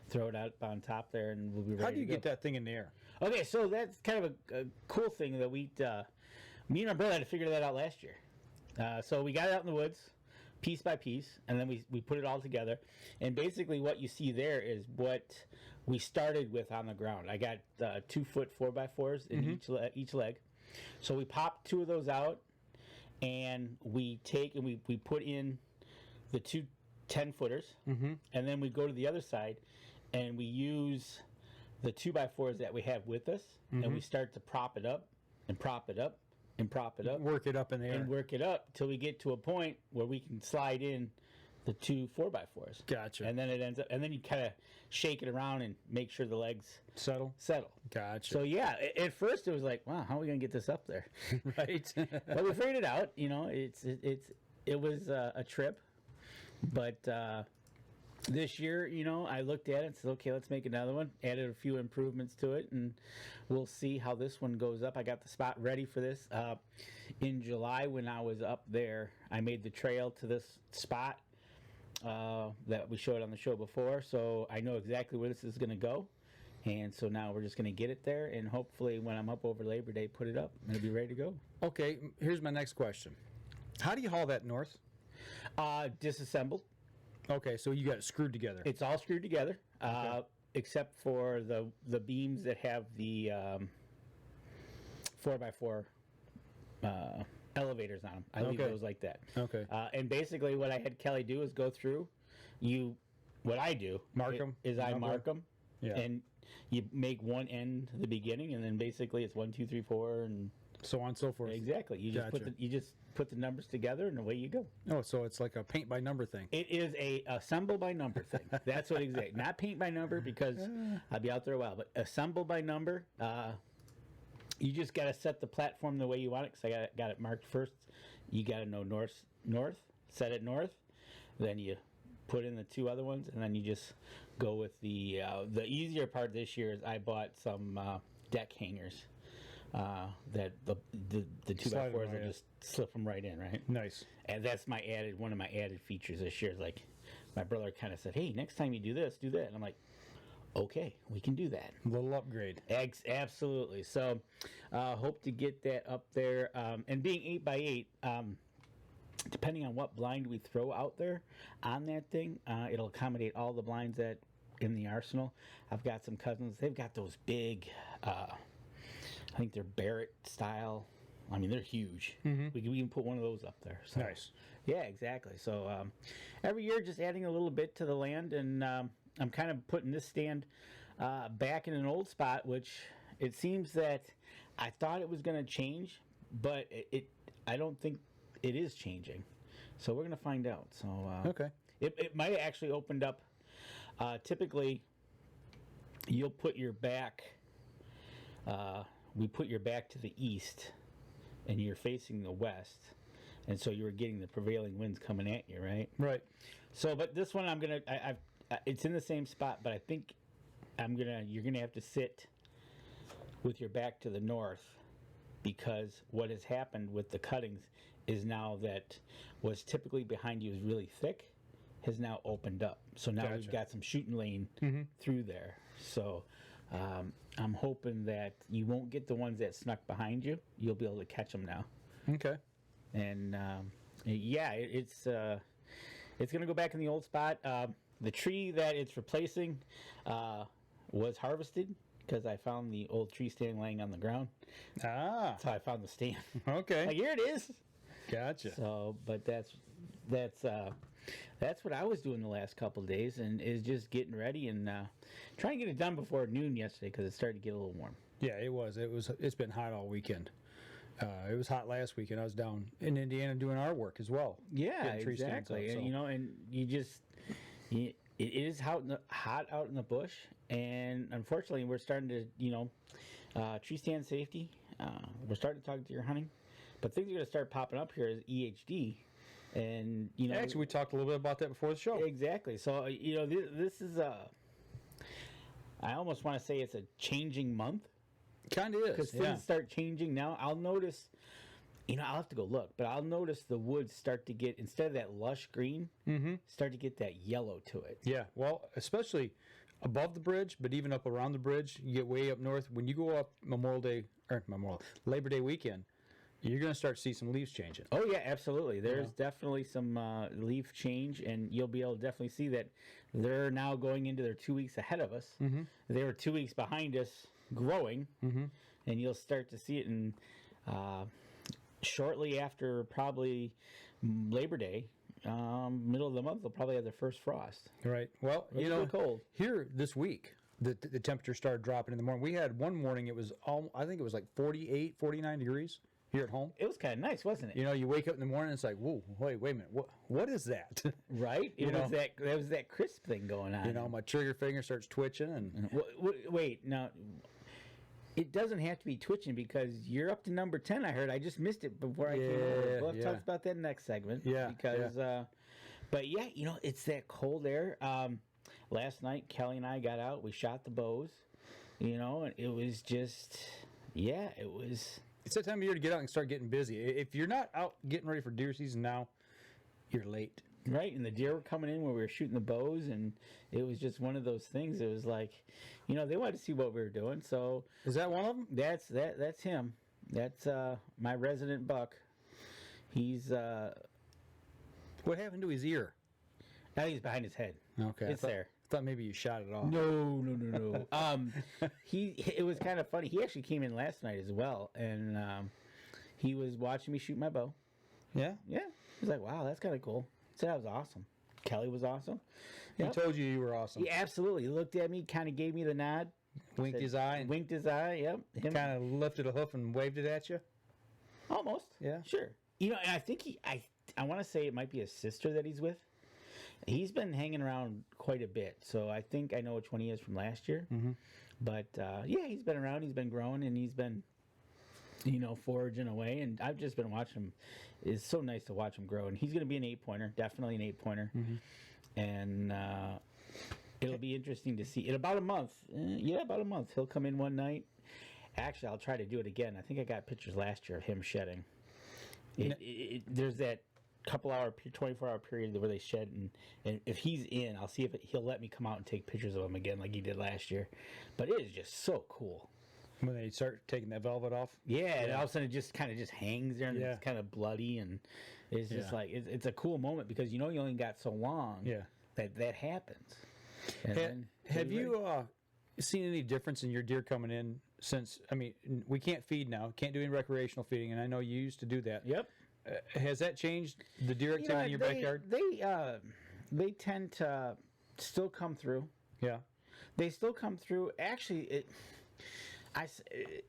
Speaker 2: throw it out on top there, and we'll be ready
Speaker 1: How do you
Speaker 2: to go.
Speaker 1: get that thing in the air?
Speaker 2: Okay, so that's kind of a cool thing that me and our brother had to figure that out last year. So we got it out in the woods. piece by piece, and then we put it all together. And basically what you see there is what we started with on the ground. I got 2 foot 4x4s in each leg. So we pop 2 of those out, and we take and we put in the 2 10-footers, and then we go to the other side, and we use the 2x4s that we have with us, and we start to prop it up and prop it up and prop it up.
Speaker 1: Work it up in the air.
Speaker 2: And work it up till we get to a point where we can slide in the 2 4x4s.
Speaker 1: Gotcha.
Speaker 2: And then it ends up, and then you kind of shake it around and make sure the legs
Speaker 1: Settle. Gotcha.
Speaker 2: So yeah, at first it was like, wow, how are we gonna get this up there?
Speaker 1: Right.
Speaker 2: But we figured it out. You know, it was a trip, but this year, you know, I looked at it and said, okay, let's make another one. Added a few improvements to it, and we'll see how this one goes up. I got the spot ready for this. In July, when I was up there, I made the trail to this spot that we showed on the show before, so I know exactly where this is going to go. And so now we're just going to get it there, and hopefully when I'm up over Labor Day, put it up, and it'll be ready to go.
Speaker 1: Okay, here's my next question. How do you haul that north?
Speaker 2: Disassembled.
Speaker 1: Okay, so you got it screwed together.
Speaker 2: It's all screwed together, except for the beams that have the 4x4 elevators on them. I leave those like that.
Speaker 1: Okay.
Speaker 2: And basically what I had Kelly do is go through, what I do
Speaker 1: Mark 'em.
Speaker 2: is I mark them,
Speaker 1: Yeah.
Speaker 2: and you make one end the beginning, and then basically it's 1, 2, 3, 4, and
Speaker 1: So on and so forth.
Speaker 2: exactly. You just
Speaker 1: Gotcha.
Speaker 2: put the numbers together, and away you go.
Speaker 1: Oh, so it's like a paint by number thing.
Speaker 2: It is a assemble by number thing. That's what exactly. Not paint by number, because I'll be out there a while, but assemble by number. You just got to set the platform the way you want it, because I got it marked first. You got to know north, set it north. Then you put in the 2 other ones, and then you just go with the easier part this year is I bought some deck hangers that the 2x4s
Speaker 1: right
Speaker 2: will
Speaker 1: in.
Speaker 2: just slip them right in, right?
Speaker 1: Nice.
Speaker 2: And that's one of my added features this year. Like, my brother kind of said, hey, next time you do this, do that. And I'm like, okay, we can do that.
Speaker 1: Little upgrade.
Speaker 2: Absolutely. So hope to get that up there. And being 8x8, depending on what blind we throw out there on that thing, it'll accommodate all the blinds that in the arsenal. I've got some cousins. They've got those big, I think they're Barrett style. I mean, they're huge. We can even put one of those up there. So,
Speaker 1: Nice.
Speaker 2: yeah, exactly. So every year, just adding a little bit to the land, and I'm kind of putting this stand back in an old spot, which it seems that I thought it was going to change, but I don't think it is changing. So we're going to find out. So
Speaker 1: Okay.
Speaker 2: it might have actually opened up. Typically, you'll put your back. We put your back to the east, and you're facing the west, and so you were getting the prevailing winds coming at you, right?
Speaker 1: Right.
Speaker 2: So, but this one, it's in the same spot, but I think you're gonna have to sit with your back to the north, because what has happened with the cuttings is now that what's typically behind you is really thick, has now opened up. So now we've
Speaker 1: Gotcha.
Speaker 2: got some shooting lane through there. So I'm hoping that you won't get the ones that snuck behind you. You'll be able to catch them now.
Speaker 1: Okay.
Speaker 2: And yeah, it's going to go back in the old spot. The tree that it's replacing was harvested, because I found the old tree stand laying on the ground.
Speaker 1: Ah.
Speaker 2: That's how I found the stand.
Speaker 1: Okay.
Speaker 2: Like, here it is.
Speaker 1: Gotcha.
Speaker 2: So, but that's what I was doing the last couple of days, and is just getting ready and trying to get it done before noon yesterday, because it started to get a little warm.
Speaker 1: Yeah, it was. It's been hot all weekend. It was hot last weekend. I was down in Indiana doing our work as well.
Speaker 2: Yeah,
Speaker 1: Getting tree stands
Speaker 2: exactly.
Speaker 1: up, so.
Speaker 2: And it is hot out in the bush, and unfortunately, we're starting to, tree stand safety. We're starting to talk to your hunting, but things are going to start popping up here as EHD, and
Speaker 1: Actually, we talked a little bit about that before the show.
Speaker 2: exactly. So this is I almost want to say it's a changing month,
Speaker 1: Kind of is.
Speaker 2: because
Speaker 1: Yeah.
Speaker 2: things start changing now. I'll notice, I'll have to go look, but I'll notice the woods start to get, instead of that lush green, start to get that yellow to it.
Speaker 1: Yeah. Well, especially above the bridge, but even up around the bridge, you get way up north. When you go up Labor Day weekend, You're going to start to see some leaves changing.
Speaker 2: Oh yeah, absolutely. There's definitely some leaf change, and you'll be able to definitely see that they're now going into their 2 weeks ahead of us. Mm-hmm. They were 2 weeks behind us growing, and you'll start to see it in shortly after probably Labor Day. Middle of the month, they'll probably have their first frost.
Speaker 1: Right. Well,
Speaker 2: It's really cold.
Speaker 1: here this week, the temperature started dropping in the morning. We had one morning, it was I think it was like 48, 49 degrees here at home.
Speaker 2: It was kind of nice, wasn't it?
Speaker 1: You know, you wake up in the morning, it's like, whoa, wait a minute, what is that?
Speaker 2: Right? It was there was that crisp thing going on.
Speaker 1: You know, my trigger finger starts twitching, and
Speaker 2: Wait, now it doesn't have to be twitching because you're up to number 10. I heard. I just missed it before I came over. We'll have to talk about that next segment.
Speaker 1: Yeah,
Speaker 2: Because, but yeah, you know, it's that cold air. Last night, Kelly and I got out. We shot the bows. You know, and it was just, it was.
Speaker 1: It's that time of year to get out and start getting busy. If you're not out getting ready for deer season now, you're late.
Speaker 2: Right, and the deer were coming in when we were shooting the bows, and it was just one of those things. It was like, you know, they wanted to see what we were doing. So
Speaker 1: is that one of them?
Speaker 2: That's him. That's my resident buck. He's
Speaker 1: What happened to his ear?
Speaker 2: now he's behind his head.
Speaker 1: Okay,
Speaker 2: It's there.
Speaker 1: I thought maybe you shot it off.
Speaker 2: No. It was kind of funny. He actually came in last night as well, and he was watching me shoot my bow.
Speaker 1: Yeah.
Speaker 2: Yeah, he was like, "Wow, that's kind of cool." He said I was awesome. Kelly was awesome.
Speaker 1: He told you were awesome.
Speaker 2: Yeah, absolutely. He looked at me, kind of gave me the nod,
Speaker 1: Winked his eye. And
Speaker 2: winked his eye. Yep. Him.
Speaker 1: kind of lifted a hoof and waved it at you.
Speaker 2: Almost.
Speaker 1: Yeah.
Speaker 2: Sure. You know, and I think I want to say it might be his sister that he's with. He's been hanging around quite a bit, so I think I know which one he is from last year. Mm-hmm. But yeah, he's been around. He's been growing, and he's been, you know, foraging away. And I've just been watching him. It's so nice to watch him grow. And he's going to be an 8-pointer, definitely an 8-pointer. Mm-hmm. And it'll be interesting to see. In about a month, about a month, he'll come in one night. Actually, I'll try to do it again. I think I got pictures last year of him shedding. There's that couple-hour, 24-hour period where they shed, and if he's in, I'll see if he'll let me come out and take pictures of him again like he did last year. But it is just so cool.
Speaker 1: When they start taking that velvet off?
Speaker 2: Yeah, and all of a sudden it just kind of just hangs there, and it's kind of bloody, and it's just like, it's a cool moment because you know you only got so long that happens.
Speaker 1: Have you seen any difference in your deer coming in since, I mean, we can't feed now, can't do any recreational feeding, and I know you used to do that.
Speaker 2: Yep.
Speaker 1: Has that changed the deer activity in your backyard?
Speaker 2: They tend to still come through.
Speaker 1: Yeah.
Speaker 2: They still come through. Actually,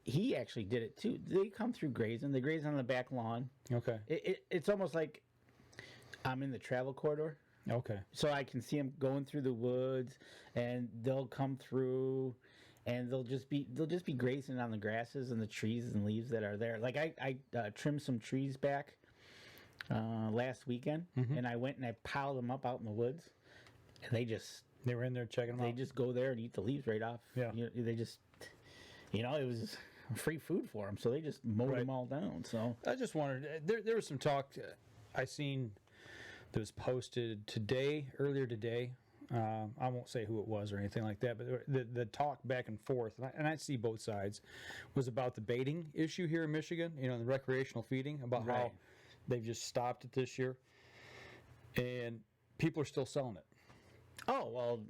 Speaker 2: he actually did it too. They come through grazing. They graze on the back lawn.
Speaker 1: Okay.
Speaker 2: It's almost like I'm in the travel corridor.
Speaker 1: Okay.
Speaker 2: So I can see them going through the woods, and they'll come through, and they'll just be grazing on the grasses and the trees and leaves that are there. Like I trimmed some trees back last weekend, and I went and I piled them up out in the woods, and
Speaker 1: they were in there checking them out.
Speaker 2: They just go there and eat the leaves right off.
Speaker 1: Yeah.
Speaker 2: They just, you know, it was free food for them, so they just mowed them all down. So
Speaker 1: I just wondered, there was some talk I seen that was posted earlier today. I won't say who it was or anything like that, but the talk back and forth, and I see both sides, was about the baiting issue here in Michigan, you know, the recreational feeding, about how they've just stopped it this year, and people are still selling it.
Speaker 2: Oh, well,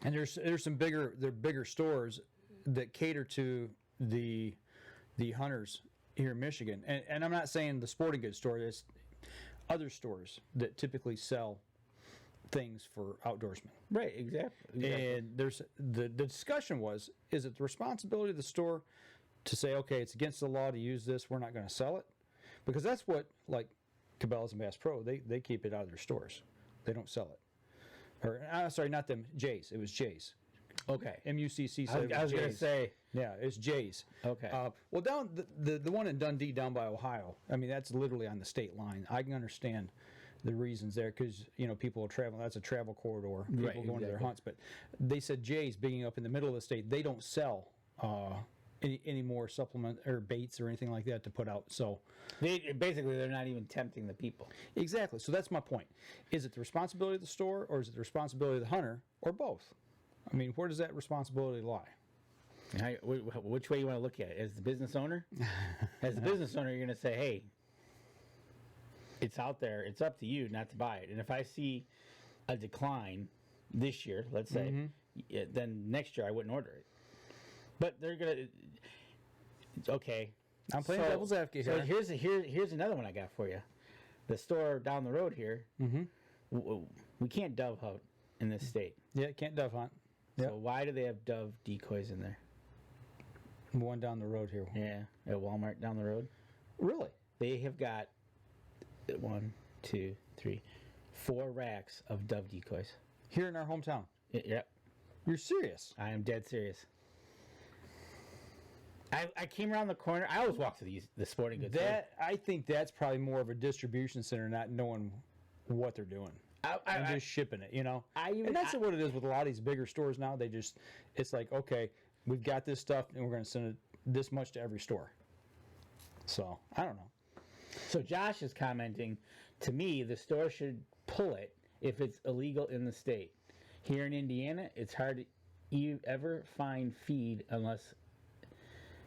Speaker 1: and there's some bigger stores that cater to the hunters here in Michigan, and I'm not saying the sporting goods store. There's other stores that typically sell things for outdoorsmen.
Speaker 2: Right, exactly.
Speaker 1: And there's the discussion was, is it the responsibility of the store to say, okay, it's against the law to use this, we're not going to sell it? Because that's what, like Cabela's and Bass Pro, they keep it out of their stores. They don't sell it. Or sorry, not them, Jay's. It was Jay's.
Speaker 2: Okay.
Speaker 1: MUCC said
Speaker 2: I was going to say.
Speaker 1: Yeah, it's Jay's.
Speaker 2: Okay.
Speaker 1: Well, down the one in Dundee down by Ohio, I mean, that's literally on the state line. I can understand the reasons there because, you know, people will travel. That's a travel corridor. People going to their hunts. But they said Jay's, being up in the middle of the state, they don't sell any more supplement or baits or anything like that to put out. So
Speaker 2: they're not even tempting the people.
Speaker 1: Exactly. So that's my point. Is it the responsibility of the store, or is it the responsibility of the hunter, or both? I mean, where does that responsibility lie?
Speaker 2: Which way you want to look at it? As the business owner? As the business owner, you're going to say, hey, it's out there. It's up to you not to buy it. And if I see a decline this year, let's say, then next year I wouldn't order it. But they're going to... Okay.
Speaker 1: I'm playing devil's advocate here.
Speaker 2: So here's another one I got for you. The store down the road here, we can't dove hunt in this state.
Speaker 1: Yeah, can't dove hunt. Yep.
Speaker 2: So why do they have dove decoys in there?
Speaker 1: One down the road here.
Speaker 2: Yeah, at Walmart down the road.
Speaker 1: Really?
Speaker 2: They have got 1, 2, 3, 4 racks of dove decoys.
Speaker 1: Here in our hometown?
Speaker 2: Yep.
Speaker 1: You're serious?
Speaker 2: I am dead serious. I came around the corner. I always walk to the sporting goods store.
Speaker 1: I think that's probably more of a distribution center, not knowing what they're doing. And just shipping it, you know? And that's what it is with a lot of these bigger stores now. It's like, okay, we've got this stuff, and we're going to send it this much to every store. So, I don't know.
Speaker 2: So Josh is commenting, to me, the store should pull it if it's illegal in the state. Here in Indiana, it's hard to ever find feed unless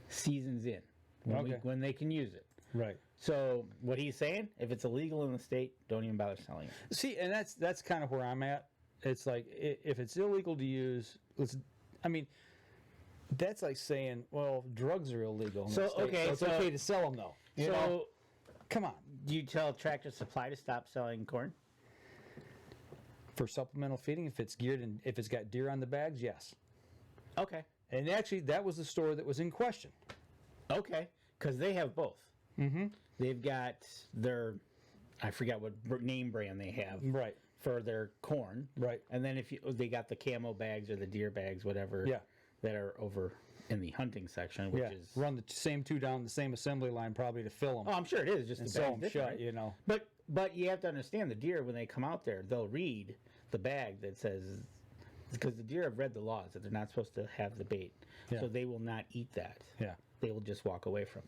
Speaker 2: season's in, when they can use it.
Speaker 1: Right.
Speaker 2: So what he's saying, if it's illegal in the state, don't even bother selling it.
Speaker 1: See, and that's kind of where I'm at. It's like, if it's illegal to use, that's like saying, well, drugs are illegal in the state, so it's okay to sell them, though. You know? Come on.
Speaker 2: Do you tell Tractor Supply to stop selling corn?
Speaker 1: For supplemental feeding, if it's geared and if it's got deer on the bags, yes.
Speaker 2: Okay.
Speaker 1: And actually, that was the store that was in question.
Speaker 2: Okay, because they have both. Mm-hmm. They've got their, I forgot what name brand they have.
Speaker 1: Right.
Speaker 2: For their corn.
Speaker 1: Right.
Speaker 2: And then they got the camo bags or the deer bags, whatever.
Speaker 1: Yeah.
Speaker 2: That are over in the hunting section, which is
Speaker 1: run the same two down the same assembly line probably to fill them.
Speaker 2: Oh, I'm sure it is. Just
Speaker 1: and
Speaker 2: the
Speaker 1: sew
Speaker 2: bag's
Speaker 1: them
Speaker 2: different.
Speaker 1: shut, you know.
Speaker 2: But you have to understand the deer when they come out there, they'll read the bag that says, because the deer have read the laws that they're not supposed to have the bait, so they will not eat that.
Speaker 1: Yeah.
Speaker 2: They will just walk away from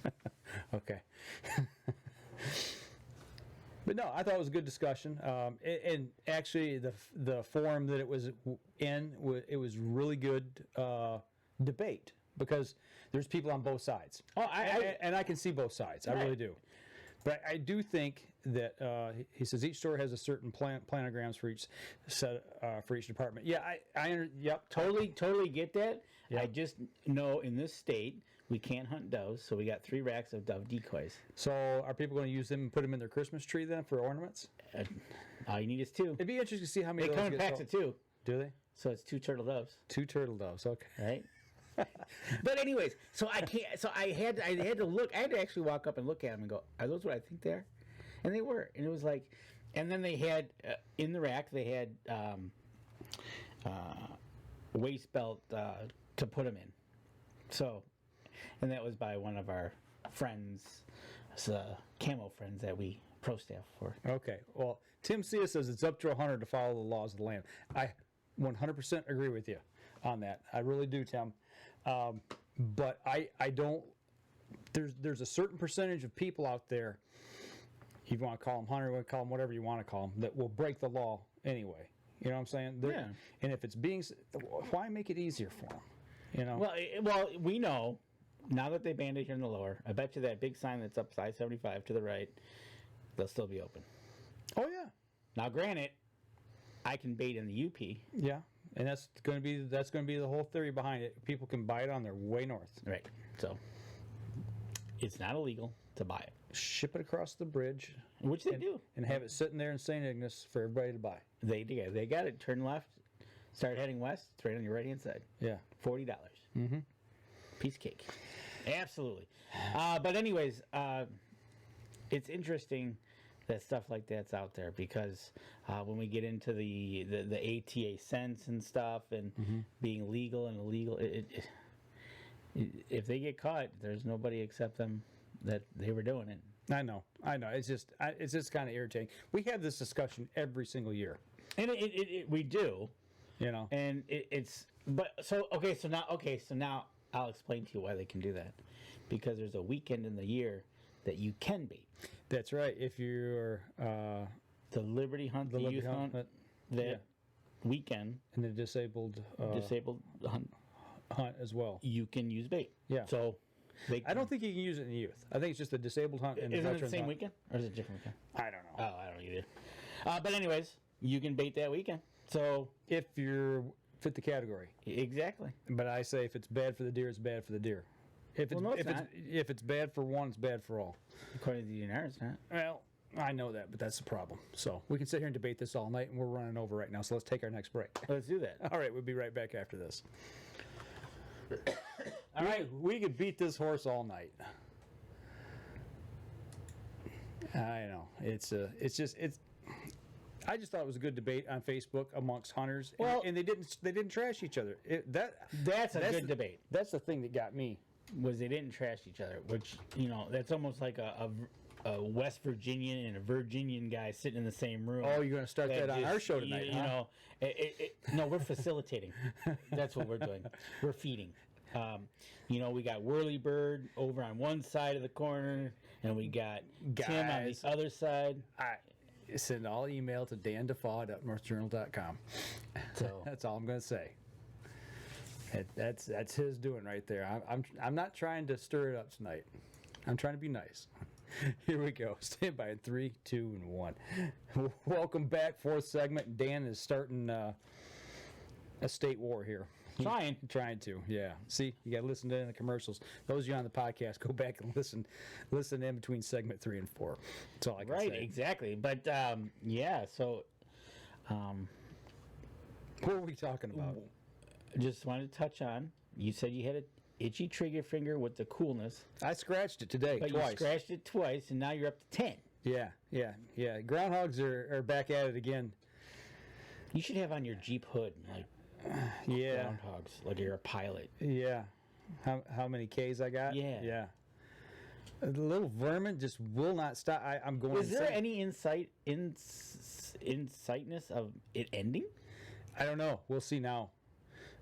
Speaker 2: it.
Speaker 1: Okay. But no, I thought it was a good discussion. And actually, the forum that it was in, it was really good debate because there's people on both sides. Oh, and I can see both sides. I really do. But I do think that he says each store has a certain planograms for each set for each department. Yeah,
Speaker 2: Totally get that.
Speaker 1: Yep.
Speaker 2: I just know in this state we can't hunt doves, so we got 3 racks of dove decoys.
Speaker 1: So are people going to use them and put them in their Christmas tree then for ornaments?
Speaker 2: All you need is 2.
Speaker 1: It'd be interesting to see how many.
Speaker 2: They come in packs of 2.
Speaker 1: Do they?
Speaker 2: So it's 2 turtle doves.
Speaker 1: 2 turtle doves. Okay.
Speaker 2: Right. But anyways, so I can't. So I had to look. I had to actually walk up and look at them and go, "Are those what I think they are?" And they were. And it was like, and then they had in the rack they had waist belt to put them in. So, and that was by one of our friends, camo friends that we pro staff for.
Speaker 1: Okay. Well, Tim Sia says it's up to a hunter to follow the laws of the land. I 100% agree with you on that. I really do, Tim. But I don't. There's a certain percentage of people out there. You want to call them hunter, you want to call them whatever you want to call them, that will break the law anyway. You know what I'm saying?
Speaker 2: Yeah.
Speaker 1: And if it's why make it easier for them? You know.
Speaker 2: Well, we know now that they banned it here in the lower. I bet you that big sign that's up I-75 to the right, they'll still be open.
Speaker 1: Oh yeah.
Speaker 2: Now, granted, I can bait in the UP.
Speaker 1: Yeah. And that's going to be the whole theory behind it. People can buy it on their way north.
Speaker 2: Right. So it's not illegal to buy it.
Speaker 1: Ship it across the bridge,
Speaker 2: which they do,
Speaker 1: and have it sitting there in St. Ignace for everybody to buy.
Speaker 2: They got it. Turn left, start heading west. It's right on your right hand side.
Speaker 1: Yeah,
Speaker 2: $40. Mm-hmm. Piece of cake. Absolutely. But anyways, it's interesting that stuff like that's out there because when we get into the ATA sense and stuff and being legal and illegal, if they get caught, there's nobody except them that they were doing it.
Speaker 1: I know. It's just kind of irritating. We have this discussion every single year,
Speaker 2: and we do,
Speaker 1: you know.
Speaker 2: And so now I'll explain to you why they can do that, because there's a weekend in the year that you can bait.
Speaker 1: That's right. If you're
Speaker 2: the Liberty Hunt, the youth hunt, weekend,
Speaker 1: And the disabled
Speaker 2: hunt,
Speaker 1: hunt as well.
Speaker 2: you can use bait.
Speaker 1: Yeah.
Speaker 2: So
Speaker 1: I don't think you can use it in the youth. I think it's just the disabled hunt and the
Speaker 2: isn't it the
Speaker 1: veterans
Speaker 2: same
Speaker 1: hunt.
Speaker 2: weekend or is it a different weekend?
Speaker 1: I don't know.
Speaker 2: Oh, I don't either. But anyways, you can bait that weekend. So
Speaker 1: If you're fit the category.
Speaker 2: exactly.
Speaker 1: But I say if it's bad for the deer, it's bad for the deer. If it's,
Speaker 2: Well, no, it's not.
Speaker 1: if it's bad for one, it's bad for all.
Speaker 2: According to the DNR, it's not.
Speaker 1: Well, I know that, but that's the problem. So we can sit here and debate this all night, and we're running over right now. So let's take our next break.
Speaker 2: Let's do that.
Speaker 1: All right, we'll be right back after this. All right, we could beat this horse all night. I know I just thought it was a good debate on Facebook amongst hunters,
Speaker 2: Well-
Speaker 1: and they didn't trash each other.
Speaker 2: That's a good debate.
Speaker 1: That's the thing that got me.
Speaker 2: Was they didn't trash each other, which that's almost like a West Virginian and a Virginian guy sitting in the same room.
Speaker 1: Oh, you're going to start that on our show tonight, huh?
Speaker 2: No, we're facilitating. That's what we're doing. We're feeding. We got Whirlybird over on one side of the corner, and we got Tim on the
Speaker 1: Guys.
Speaker 2: other side.
Speaker 1: I send all email to dandefaud@northjournal.com.
Speaker 2: So
Speaker 1: That's all I'm going to say. That's his doing right there. I'm not trying to stir it up tonight. I'm trying to be nice. Here we go. Stand by in 3, 2, and 1. Welcome back. Fourth segment. Dan is starting a state war here. Trying to, yeah. See, you got to listen to the commercials. Those of you on the podcast, go back and listen in between segment 3 and 4. That's all I can
Speaker 2: right,
Speaker 1: say.
Speaker 2: exactly. But yeah, so
Speaker 1: What were we talking about?
Speaker 2: just wanted to touch on. You said you had an itchy trigger finger with the coolness,
Speaker 1: I scratched it today
Speaker 2: but
Speaker 1: twice.
Speaker 2: you scratched it twice, and now you're up to 10.
Speaker 1: Yeah. Groundhogs are back at it again.
Speaker 2: You should have on your Jeep hood like
Speaker 1: Yeah.
Speaker 2: groundhogs, like you're a pilot.
Speaker 1: Yeah. How many Ks I got?
Speaker 2: Yeah.
Speaker 1: Yeah. The little vermin just will not stop. I'm going.
Speaker 2: Was there
Speaker 1: insane.
Speaker 2: any insightness of it ending?
Speaker 1: I don't know. We'll see now.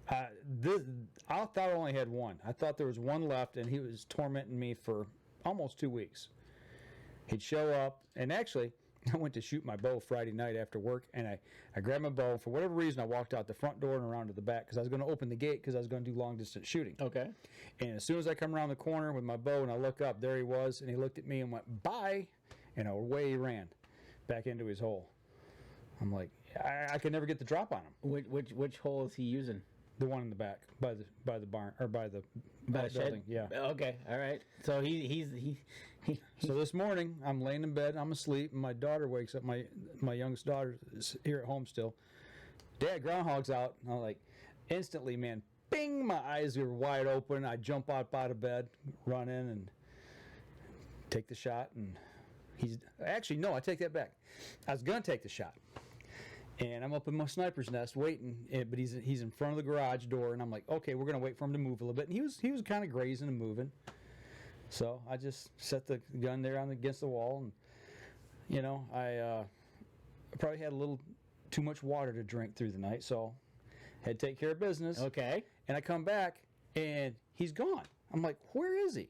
Speaker 1: I thought I only had one. I thought there was one left, and he was tormenting me for almost 2 weeks. He'd show up, and actually, I went to shoot my bow Friday night after work, and I grabbed my bow. For whatever reason, I walked out the front door and around to the back because I was going to open the gate because I was going to do long-distance shooting.
Speaker 2: Okay.
Speaker 1: And as soon as I come around the corner with my bow and I look up, there he was, and he looked at me and went, bye, and away he ran back into his hole. I'm like, I could never get the drop on him.
Speaker 2: Which hole is he using?
Speaker 1: The one in the back by the barn or by the
Speaker 2: Shed?
Speaker 1: building. Yeah.
Speaker 2: Okay. All right. So he
Speaker 1: So this morning I'm laying in bed, I'm asleep, and my daughter wakes up. My youngest daughter is here at home still. Dad, groundhog's out. And I'm like, instantly, man, bing! My eyes are wide open. I jump up out of bed, run in, and take the shot. And he's actually no, I take that back. I was gonna take the shot. And I'm up in my sniper's nest waiting, but he's in front of the garage door, and I'm like, okay, we're gonna wait for him to move a little bit. And he was kind of grazing and moving, so I just set the gun there against the wall, and I probably had a little too much water to drink through the night, so had to take care of business.
Speaker 2: okay.
Speaker 1: And I come back, and he's gone. I'm like, where is he?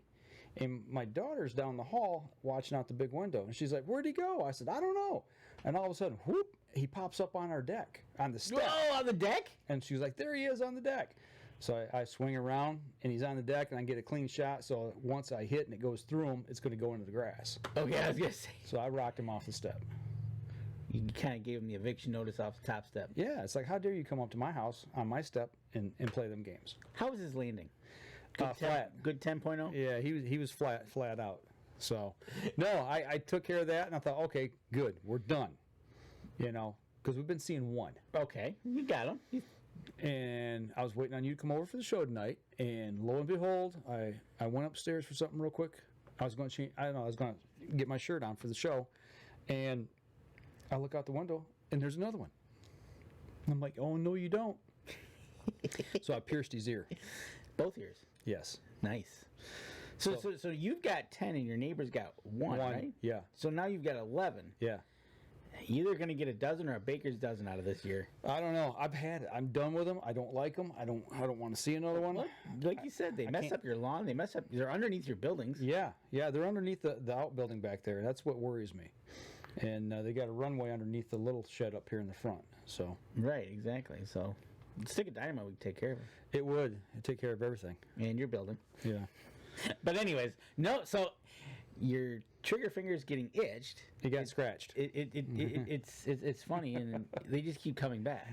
Speaker 1: And my daughter's down the hall watching out the big window, and she's like, where'd he go? I said, I don't know. And all of a sudden, whoop, he pops up on our deck, on the step.
Speaker 2: Oh, on the deck?
Speaker 1: And she was like, there he is on the deck. So I swing around, and he's on the deck, and I get a clean shot. So once I hit and it goes through him, it's going to go into the grass.
Speaker 2: Okay, I was gonna say.
Speaker 1: So I rocked him off the step.
Speaker 2: You kind of gave him the eviction notice off the top step.
Speaker 1: Yeah, it's like, how dare you come up to my house on my step and play them games?
Speaker 2: How was his landing?
Speaker 1: Flat.
Speaker 2: Good 10.0?
Speaker 1: Yeah, he was flat out. So, no, I took care of that, and I thought, okay, good, we're done. Because we've been seeing one.
Speaker 2: Okay, you got him.
Speaker 1: And I was waiting on you to come over for the show tonight, and lo and behold, I went upstairs for something real quick. I was going to change. I don't know. I was going to get my shirt on for the show, and I look out the window, and there's another one. And I'm like, oh no, you don't. So I pierced his ear.
Speaker 2: Both ears.
Speaker 1: Yes.
Speaker 2: Nice. So you've got 10 and your neighbor's got one, right?
Speaker 1: Yeah.
Speaker 2: So now you've got 11.
Speaker 1: Yeah.
Speaker 2: You're either going to get a dozen or a baker's dozen out of this year.
Speaker 1: I don't know. I've had it. I'm done with them. I don't like them. I don't want to see another one.
Speaker 2: Like you said, they mess up your lawn. They mess up. They're underneath your buildings.
Speaker 1: Yeah. They're underneath the outbuilding back there. That's what worries me. And they got a runway underneath the little shed up here in the front. So
Speaker 2: Right, exactly. So, stick of dynamite would take care of it.
Speaker 1: it would take care of everything.
Speaker 2: And your building.
Speaker 1: Yeah.
Speaker 2: But anyways, no. So your trigger finger's getting itched.
Speaker 1: It got scratched.
Speaker 2: It's funny, and they just keep coming back.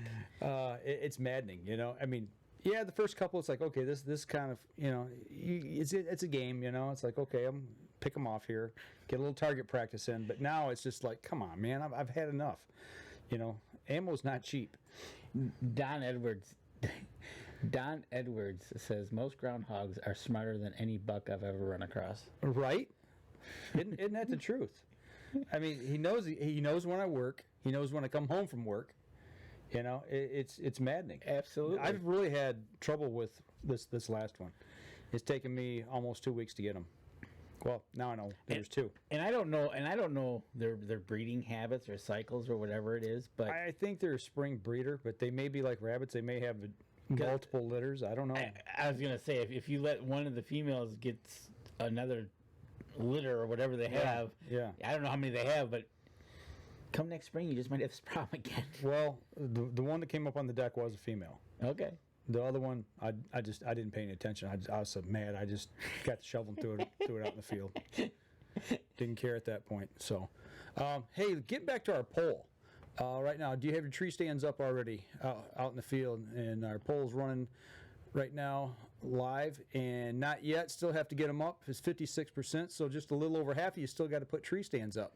Speaker 1: It's maddening, you know. I mean, yeah, the first couple, it's like, okay, this kind of, you know, it's a game, you know. It's like, okay, I'm pick them off here, get a little target practice in. But now it's just like, come on, man, I've had enough. You know, ammo's not cheap.
Speaker 2: Don Edwards says most groundhogs are smarter than any buck I've ever run across.
Speaker 1: Right? Isn't that the truth? I mean, he knows when I work. He knows when I come home from work. You know, it's maddening.
Speaker 2: Absolutely.
Speaker 1: I've really had trouble with this last one. It's taken me almost 2 weeks to get him. Well, now I know there's two.
Speaker 2: And I don't know their breeding habits or cycles or whatever it is, but
Speaker 1: I think they're a spring breeder, but they may be like rabbits. They may have multiple litters. I don't know.
Speaker 2: I was gonna say if you let one of the females get another litter or whatever they have,
Speaker 1: yeah.
Speaker 2: I don't know how many they have, but come next spring you just might have this problem again.
Speaker 1: Well, the one that came up on the deck was a female.
Speaker 2: Okay.
Speaker 1: The other one, I didn't pay any attention. I was so mad. I just got the shovel and threw it out in the field. Didn't care at that point. So, hey, getting back to our poll. Right now, do you have your tree stands up already out in the field? And our poll's running right now live, and not yet. Still have to get them up. It's 56%, so just a little over half of you still got to put tree stands up.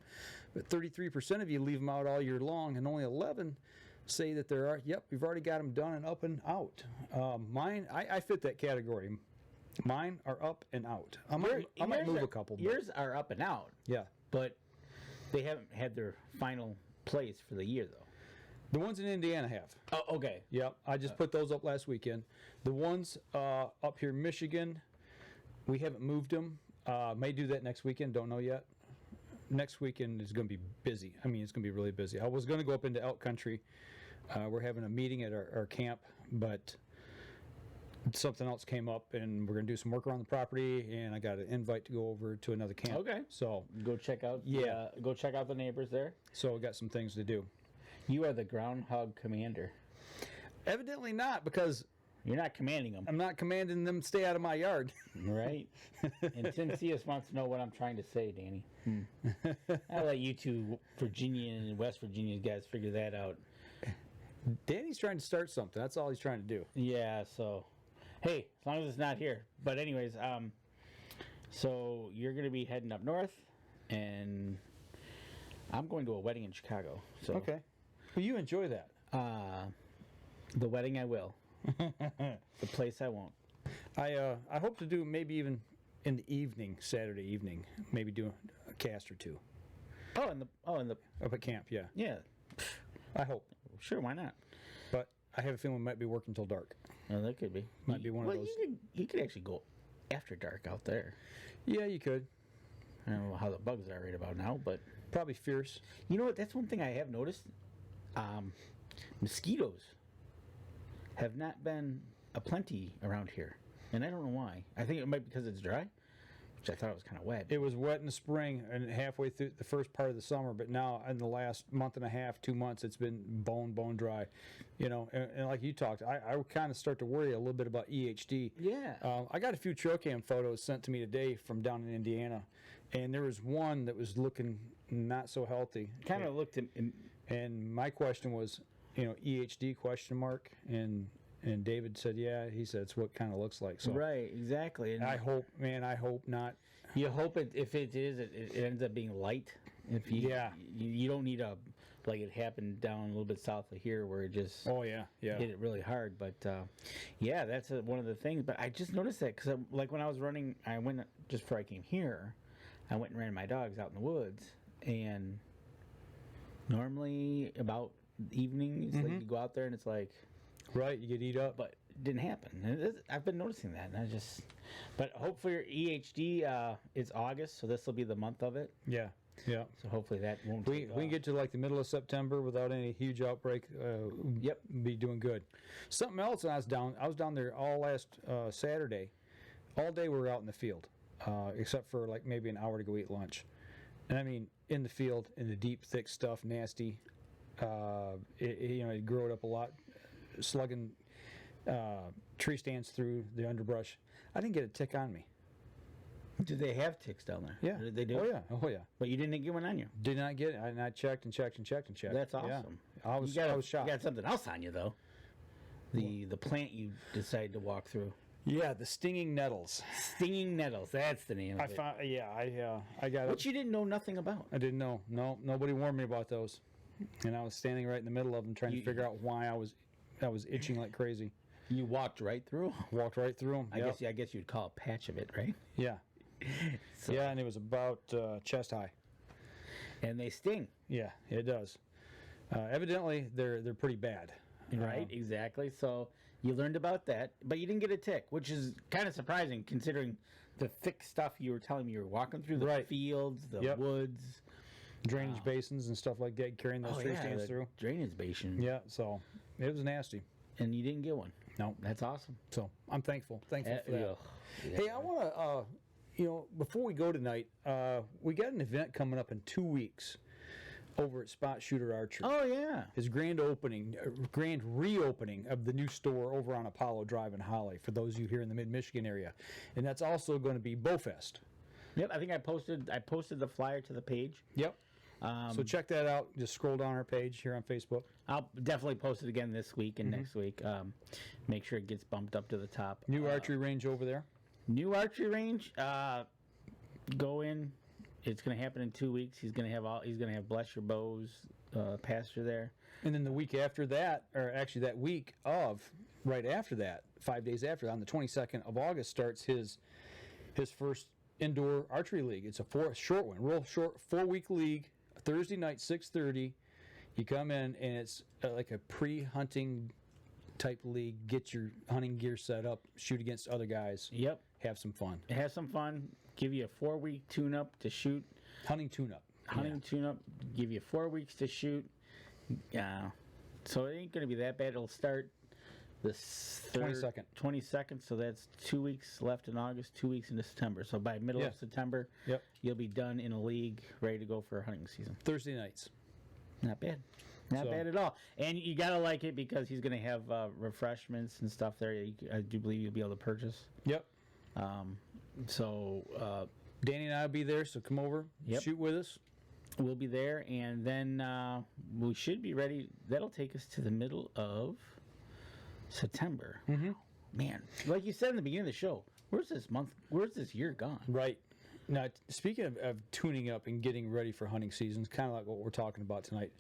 Speaker 1: But 33% of you leave them out all year long, and only 11 say that there are. Yep, we've already got them done and up and out. Mine, I fit that category. Mine are up and out. I might move a couple.
Speaker 2: Yours are up and out.
Speaker 1: Yeah,
Speaker 2: but they haven't had their final place for the year though.
Speaker 1: the ones in Indiana have.
Speaker 2: Oh, okay.
Speaker 1: Yep, I just put those up last weekend. The ones up here in Michigan, we haven't moved them. May do that next weekend. Don't know yet. Next weekend is going to be busy. I mean, it's going to be really busy. I was going to go up into elk country. We're having a meeting at our camp, but something else came up, and we're going to do some work around the property, and I got an invite to go over to another camp.
Speaker 2: Okay.
Speaker 1: So
Speaker 2: Go check out.
Speaker 1: Yeah.
Speaker 2: Go check out the neighbors there.
Speaker 1: we got some things to do.
Speaker 2: You are the groundhog commander.
Speaker 1: Evidently not, because
Speaker 2: You're not commanding them,
Speaker 1: I'm not commanding them to stay out of my yard.
Speaker 2: right? And Tim C.S. wants to know what I'm trying to say, Danny. I'll let you two Virginia and West Virginia guys figure that out.
Speaker 1: Danny's trying to start something. That's all he's trying to do.
Speaker 2: Yeah, so hey, as long as it's not here. But anyways, so you're gonna be heading up north, and I'm going to a wedding in Chicago. So
Speaker 1: Okay. Well, you enjoy that.
Speaker 2: the wedding I will. The place I won't.
Speaker 1: I hope to do maybe even in the evening, Saturday evening, maybe do a cast or two
Speaker 2: Oh, and the
Speaker 1: up at camp. Yeah,
Speaker 2: yeah,
Speaker 1: I hope.
Speaker 2: sure, why not?
Speaker 1: But I have a feeling we might be working till dark.
Speaker 2: Well, that could be.
Speaker 1: Might be one of those.
Speaker 2: You could actually go after dark out there.
Speaker 1: Yeah, you could.
Speaker 2: I don't know how the bugs are right about now, but
Speaker 1: Probably fierce.
Speaker 2: you know what? That's one thing I have noticed. Mosquitoes have not been aplenty around here, and I don't know why. I think it might be because it's dry, which I thought was kind of wet.
Speaker 1: It was wet in the spring and halfway through the first part of the summer, but now in the last month and a half, 2 months, it's been bone dry. You know, and like you talked, I kind of start to worry a little bit about EHD.
Speaker 2: Yeah.
Speaker 1: I got a few trail cam photos sent to me today from down in Indiana, and there was one that was looking not so healthy.
Speaker 2: Kind of looked in
Speaker 1: And my question was, you know, EHD question mark, and David said, yeah, he said it's what kind of looks like. So
Speaker 2: right, exactly. And
Speaker 1: I hope not.
Speaker 2: you hope if it is, it ends up being light. If you,
Speaker 1: Yeah.
Speaker 2: you don't need a like it happened down a little bit south of here where it just
Speaker 1: Oh yeah, yeah.
Speaker 2: hit it really hard. But yeah, that's one of the things. But I just noticed that because like when I was running, I went just before I came here, I went and ran my dogs out in the woods, and normally about evening, it's like you go out there and it's like,
Speaker 1: Right, you get eat up.
Speaker 2: but it didn't happen. And I've been noticing that, and I just, but hopefully your EHD is August, so this will be the month of it.
Speaker 1: Yeah, yeah.
Speaker 2: So hopefully that won't.
Speaker 1: We
Speaker 2: take
Speaker 1: can
Speaker 2: off.
Speaker 1: get to like the middle of September without any huge outbreak.
Speaker 2: Yep.
Speaker 1: Be doing good. Something else. I was down there all last Saturday. All day we were out in the field, except for like maybe an hour to go eat lunch. And I mean, in the field, in the deep, thick stuff, nasty. It grew it up a lot, slugging tree stands through the underbrush. I didn't get a tick on me.
Speaker 2: Do they have ticks down there?
Speaker 1: Yeah.
Speaker 2: They do?
Speaker 1: Oh yeah.
Speaker 2: But you didn't get one on you?
Speaker 1: Did not get it. I checked and checked and checked and checked.
Speaker 2: That's awesome.
Speaker 1: Yeah. I was shocked.
Speaker 2: You got something else on you, though. The plant you decided to walk through.
Speaker 1: Yeah, the stinging nettles.
Speaker 2: Stinging nettles. That's the name of it.
Speaker 1: I got it.
Speaker 2: Which you didn't know nothing about.
Speaker 1: I didn't know. No, nobody warned me about those. And I was standing right in the middle of them trying to figure out why I was itching like crazy.
Speaker 2: You walked right through?
Speaker 1: Walked right through them.
Speaker 2: I guess you'd call a patch of it, right?
Speaker 1: Yeah.
Speaker 2: So,
Speaker 1: yeah, and it was about chest high.
Speaker 2: And they sting.
Speaker 1: Yeah, it does. Evidently, they're pretty bad.
Speaker 2: Right, exactly. So you learned about that, but you didn't get a tick, which is kind of surprising considering the thick stuff you were telling me you were walking through, the fields, the woods.
Speaker 1: Drainage basins and stuff like that, carrying those tree stands through.
Speaker 2: Drainage basin.
Speaker 1: Yeah, so it was nasty.
Speaker 2: And you didn't get one.
Speaker 1: No.
Speaker 2: That's awesome.
Speaker 1: So I'm thankful for that.
Speaker 2: Yeah.
Speaker 1: Hey, I want to, before we go tonight, we got an event coming up in 2 weeks over at Spot Shooter Archery.
Speaker 2: Oh, yeah.
Speaker 1: His grand reopening of the new store over on Apollo Drive in Holly, for those of you here in the mid-Michigan area. And that's also going to be Bowfest.
Speaker 2: Yep, I think I posted the flyer to the page.
Speaker 1: Yep. So check that out. Just scroll down our page here on Facebook.
Speaker 2: I'll definitely post it again this week and next week. Make sure it gets bumped up to the top.
Speaker 1: New archery range over there.
Speaker 2: New archery range. Go in. It's going to happen in 2 weeks. He's going to have Bless Your Bows pasture there.
Speaker 1: And then the week after that, or actually that week of, right after that, 5 days after, on the 22nd of August, starts his first indoor archery league. It's a short one, real short 4-week league. Thursday night, 6:30. You come in and it's like a pre-hunting type league. Get your hunting gear set up, shoot against other guys.
Speaker 2: Yep.
Speaker 1: Have some fun.
Speaker 2: Have some fun. Give you a 4-week tune-up to shoot.
Speaker 1: Hunting tune-up.
Speaker 2: Tune-up. Give you 4 weeks to shoot. So it ain't going to be that bad. It'll start the 22nd. So that's 2 weeks left in August, 2 weeks into September. So by middle of September, you'll be done in a league, ready to go for a hunting season.
Speaker 1: Thursday nights.
Speaker 2: Not bad. Not bad at all. And you got to like it because he's going to have refreshments and stuff there. I do believe you'll be able to purchase.
Speaker 1: Yep.
Speaker 2: Danny
Speaker 1: and I will be there, so come over, shoot with us.
Speaker 2: We'll be there, and then we should be ready. That'll take us to the middle of September.
Speaker 1: Mm-hmm.
Speaker 2: Man, like you said in the beginning of the show, where's this year gone?
Speaker 1: Right. Now, speaking of tuning up and getting ready for hunting seasons, kind of like what we're talking about tonight,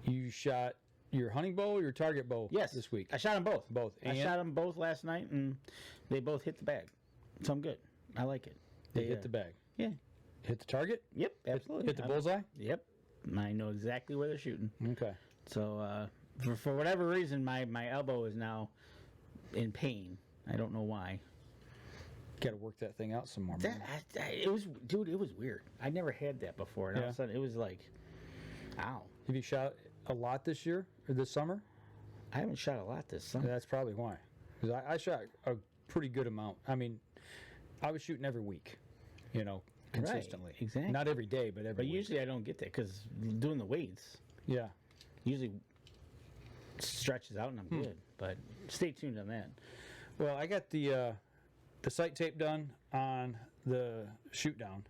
Speaker 1: you shot your hunting bow or your target bow this week?
Speaker 2: I shot them both.
Speaker 1: Both.
Speaker 2: I shot them both last night, and they both hit the bag. So I'm good. I like it.
Speaker 1: They hit the bag?
Speaker 2: Yeah.
Speaker 1: Hit the target?
Speaker 2: Yep, absolutely.
Speaker 1: Hit the bullseye?
Speaker 2: Yep. I know exactly where they're shooting.
Speaker 1: Okay.
Speaker 2: So for whatever reason, my elbow is now in pain. I don't know why.
Speaker 1: Got to work that thing out some more. Man.
Speaker 2: It was weird. I never had that before. And all of a sudden, it was like, ow.
Speaker 1: Have you shot a lot this year or this summer?
Speaker 2: I haven't shot a lot this summer.
Speaker 1: That's probably why. Because I shot a pretty good amount. I mean, I was shooting every week, consistently.
Speaker 2: Right, exactly.
Speaker 1: Not every day, but every week.
Speaker 2: Usually I don't get that because doing the weights.
Speaker 1: Yeah.
Speaker 2: Usually stretches out and I'm good. But stay tuned on that.
Speaker 1: Well, I got the sight tape done on the shoot down.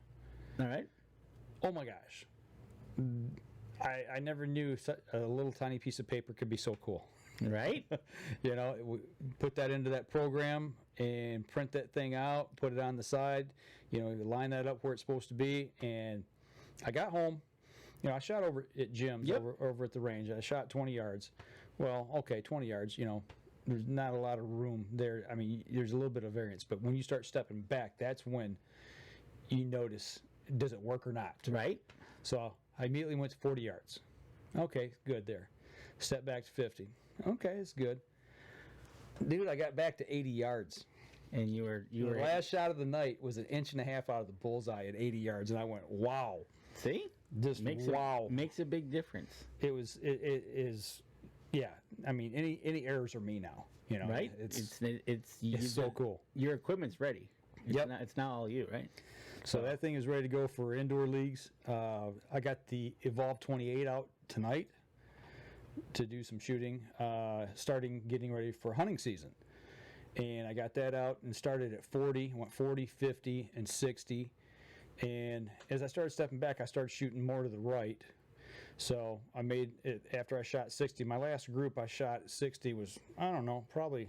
Speaker 2: All right.
Speaker 1: Oh my gosh. I never knew a little tiny piece of paper could be so cool.
Speaker 2: Right?
Speaker 1: Put that into that program and print that thing out, put it on the side, line that up where it's supposed to be. And I got home, I shot over at Jim's over at the range. I shot 20 yards. Well, okay, 20 yards, there's not a lot of room there. I mean, there's a little bit of variance, but when you start stepping back, that's when you notice, does it work or not?
Speaker 2: Right.
Speaker 1: So I immediately went to 40 yards. Okay, good there. Step back to 50. Okay, it's good. Dude, I got back to 80 yards.
Speaker 2: And you were
Speaker 1: the last shot of the night was 1.5 inches out of the bullseye at 80 yards, and I went, wow.
Speaker 2: See?
Speaker 1: Just wow.
Speaker 2: Makes a big difference.
Speaker 1: It is. Yeah, I mean, any errors are me now.
Speaker 2: Right?
Speaker 1: It's
Speaker 2: so cool. Your equipment's ready. It's not all you, right?
Speaker 1: So that thing is ready to go for indoor leagues. I got the Evolve 28 out tonight to do some shooting, getting ready for hunting season. And I got that out and started at 40, went 40, 50, and 60. And as I started stepping back, I started shooting more to the right. So I made it after I shot 60. My last group I shot at 60 was, I don't know, probably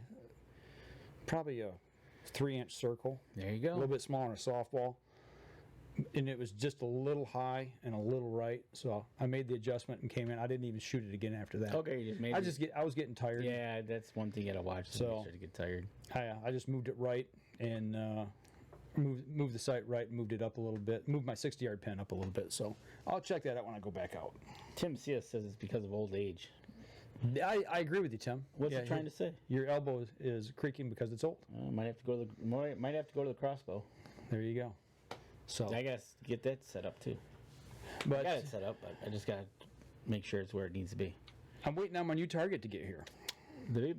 Speaker 1: a 3-inch circle.
Speaker 2: There you go.
Speaker 1: A little bit smaller than a softball. And it was just a little high and a little right. So I made the adjustment and came in. I didn't even shoot it again after that.
Speaker 2: Okay, you just made
Speaker 1: I was getting tired.
Speaker 2: Yeah, that's one thing you gotta watch. So to get tired.
Speaker 1: I just moved it right and moved the sight right, moved it up a little bit, moved my 60-yard pin up a little bit. So I'll check that out when I go back out.
Speaker 2: Tim Cia says it's because of old age.
Speaker 1: I agree with you, Tim.
Speaker 2: What's he trying to say?
Speaker 1: Your elbow is creaking because it's old.
Speaker 2: Might have to go to the crossbow.
Speaker 1: There you go. So
Speaker 2: I gotta get that set up too.
Speaker 1: But
Speaker 2: I got it set up, but I just gotta make sure it's where it needs to be.
Speaker 1: I'm waiting on my new target to get here.
Speaker 2: I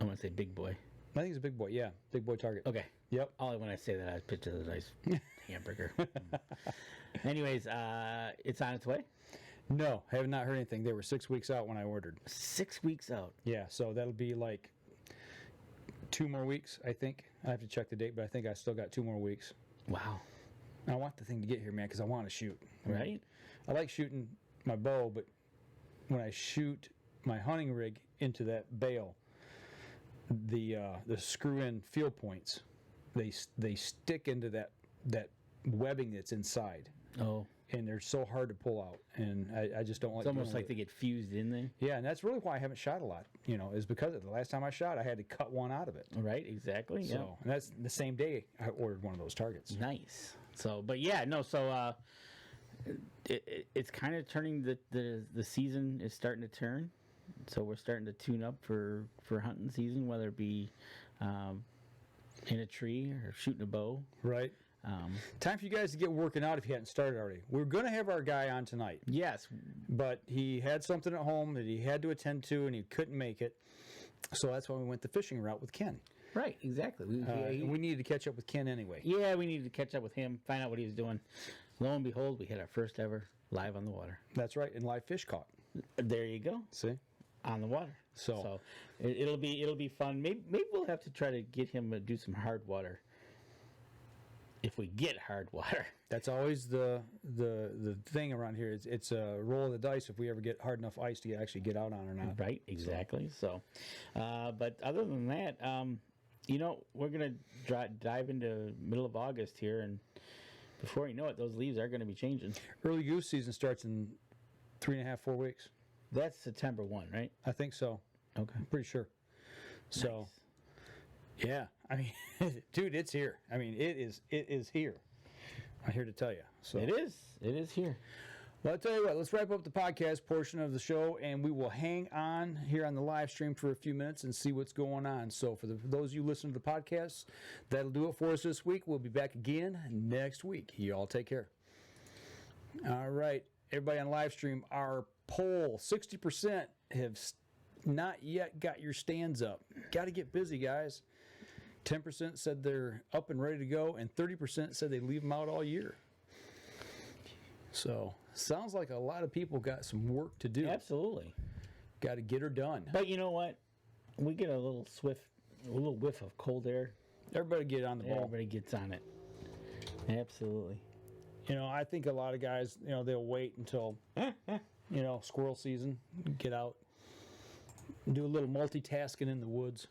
Speaker 2: want to say big boy.
Speaker 1: I think it's a big boy. Yeah, big boy target.
Speaker 2: Okay.
Speaker 1: Yep.
Speaker 2: When I say that, I picture the nice hamburger. Anyways, it's on its way.
Speaker 1: No, I have not heard anything. They were 6 weeks out when I ordered.
Speaker 2: 6 weeks out.
Speaker 1: Yeah, so that'll be like 2 more weeks, I think. I have to check the date, but I think I still got 2 more weeks.
Speaker 2: Wow.
Speaker 1: I want the thing to get here, man, because I want to shoot.
Speaker 2: Right?
Speaker 1: I like shooting my bow, but when I shoot my hunting rig into that bale, the screw-in field points, they stick into that webbing that's inside.
Speaker 2: Oh.
Speaker 1: And they're so hard to pull out, and I just don't like.
Speaker 2: It's almost like they get fused in there.
Speaker 1: Yeah, and that's really why I haven't shot a lot. Is because of the last time I shot, I had to cut one out of it.
Speaker 2: Right, exactly.
Speaker 1: So,
Speaker 2: yeah.
Speaker 1: and that's the same day I ordered one of those targets.
Speaker 2: Nice. So, but yeah, no. So, it's kind of turning. The season is starting to turn. So we're starting to tune up for hunting season, whether it be in a tree or shooting a bow.
Speaker 1: Right. Time for you guys to get working out if you hadn't started already. We're going to have our guy on tonight.
Speaker 2: Yes.
Speaker 1: But he had something at home that he had to attend to, and he couldn't make it. So that's why we went the fishing route with Ken.
Speaker 2: Right, exactly.
Speaker 1: We needed to catch up with Ken anyway.
Speaker 2: Yeah, we needed to catch up with him, find out what he was doing. Lo and behold, we had our first ever live on the water.
Speaker 1: That's right, and live fish caught.
Speaker 2: There you go.
Speaker 1: See?
Speaker 2: On the water.
Speaker 1: So
Speaker 2: it'll be fun. Maybe we'll have to try to get him to do some hard water. If we get hard water.
Speaker 1: That's always the thing around here. It's a roll of the dice if we ever get hard enough ice to actually get out on or not.
Speaker 2: Right, exactly. So, but other than that, we're going to dive into middle of August here, and before you know it, those leaves are going to be changing.
Speaker 1: Early goose season starts in 3.5, 4 weeks.
Speaker 2: That's September 1, right?
Speaker 1: I think so.
Speaker 2: Okay.
Speaker 1: I'm pretty sure. So, yeah. I mean, dude, it's here. I mean, it is here. I'm here to tell you. So
Speaker 2: It is here.
Speaker 1: Well, I'll tell you what, let's wrap up the podcast portion of the show, and we will hang on here on the live stream for a few minutes and see what's going on. So for those of you listening to the podcast, that'll do it for us this week. We'll be back again next week. You all take care. All right, everybody on live stream, our poll, 60% have not yet got your stands up. Got to get busy, guys. 10% said they're up and ready to go, and 30% said they leave them out all year. So, sounds like a lot of people got some work to do.
Speaker 2: Absolutely.
Speaker 1: Got to get her done.
Speaker 2: But you know what? We get a little whiff of cold air.
Speaker 1: Everybody get on the ball.
Speaker 2: Everybody gets on it. Absolutely.
Speaker 1: I think a lot of guys, they'll wait until, squirrel season, get out, do a little multitasking in the woods.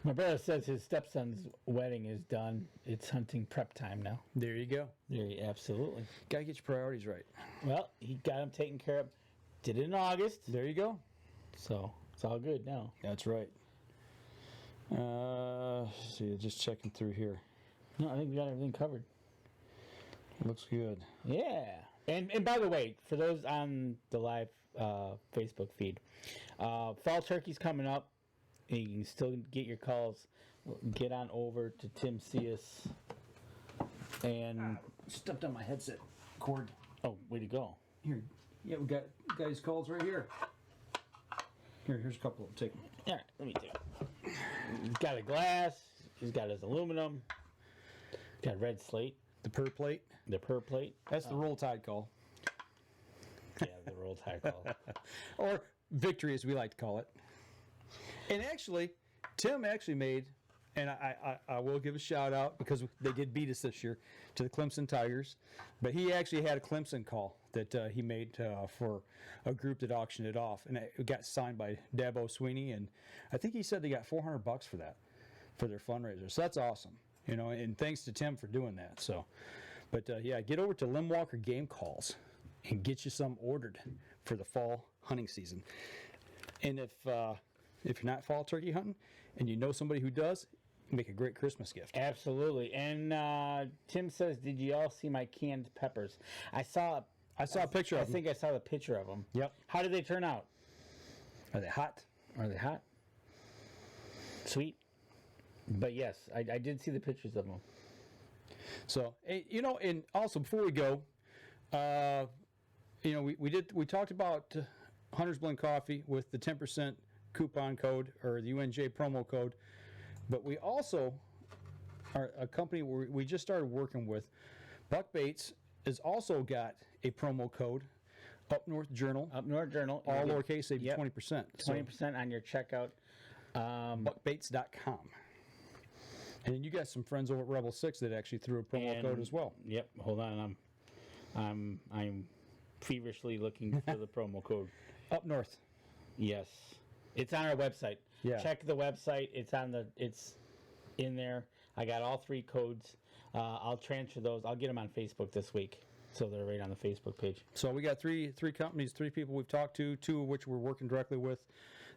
Speaker 2: My brother says his stepson's wedding is done. It's hunting prep time now.
Speaker 1: There you go.
Speaker 2: Absolutely.
Speaker 1: Got to get your priorities right.
Speaker 2: Well, he got him taken care of. Did it in August.
Speaker 1: There you go.
Speaker 2: So it's all good now.
Speaker 1: That's right. See, just checking through here.
Speaker 2: No, I think we got everything covered.
Speaker 1: Looks good.
Speaker 2: Yeah. And by the way, for those on the live Facebook feed, fall turkey's coming up. And you can still get your calls. Get on over to Tim Cia's and
Speaker 1: Stepped on my headset cord.
Speaker 2: oh, way to go!
Speaker 1: Here. Yeah, we got his calls right here. Here's a couple of them. Take them.
Speaker 2: All right, let me do it. He's got a glass. He's got his aluminum. Got red slate,
Speaker 1: the per plate.
Speaker 2: the per plate.
Speaker 1: That's the roll tide call,
Speaker 2: Yeah, the roll tide call.
Speaker 1: or victory as we like to call it. And actually, Tim actually made, and I will give a shout out because they did beat us this year to the Clemson Tigers, but he actually had a Clemson call that he made for a group that auctioned it off, and it got signed by Dabo Sweeney, and I think he said they got $400 for that, for their fundraiser. So that's awesome, you know, and thanks to Tim for doing that. So, but yeah, get over to Lim Walker Game Calls and get you some ordered for the fall hunting season. And if you're not fall turkey hunting and you know somebody who does, make a great Christmas gift.
Speaker 2: Absolutely. And Tim says, "Did you all see my canned peppers?" I saw
Speaker 1: a picture
Speaker 2: I
Speaker 1: of them.
Speaker 2: think I saw the picture of them.
Speaker 1: Yep.
Speaker 2: How did they turn out?
Speaker 1: Are they hot?
Speaker 2: Are they hot? Sweet. But yes, I did see the pictures of them.
Speaker 1: So, you know, and also before we go, you know, we talked about Hunter's Blend Coffee with the 10% coupon code or the UNJ promo code, but we also are a company where we just started working with. Buck Baits has also got a promo code, Up North Journal,
Speaker 2: Up North Journal.
Speaker 1: all lowercase, save you
Speaker 2: Yep.
Speaker 1: 20%.
Speaker 2: 20% on your checkout.
Speaker 1: Buckbaits.com. And then you got some friends over at Rebel 6 that actually threw a promo code as well.
Speaker 2: Yep. Hold on. I'm feverishly looking for the promo code.
Speaker 1: Up North.
Speaker 2: Yes. It's on our website.
Speaker 1: Yeah.
Speaker 2: Check the website. It's in there. I got all 3 codes. I'll transfer those. I'll get them on Facebook this week, so they're right on the Facebook page.
Speaker 1: So we got three companies, 3 people we've talked to, 2 of which we're working directly with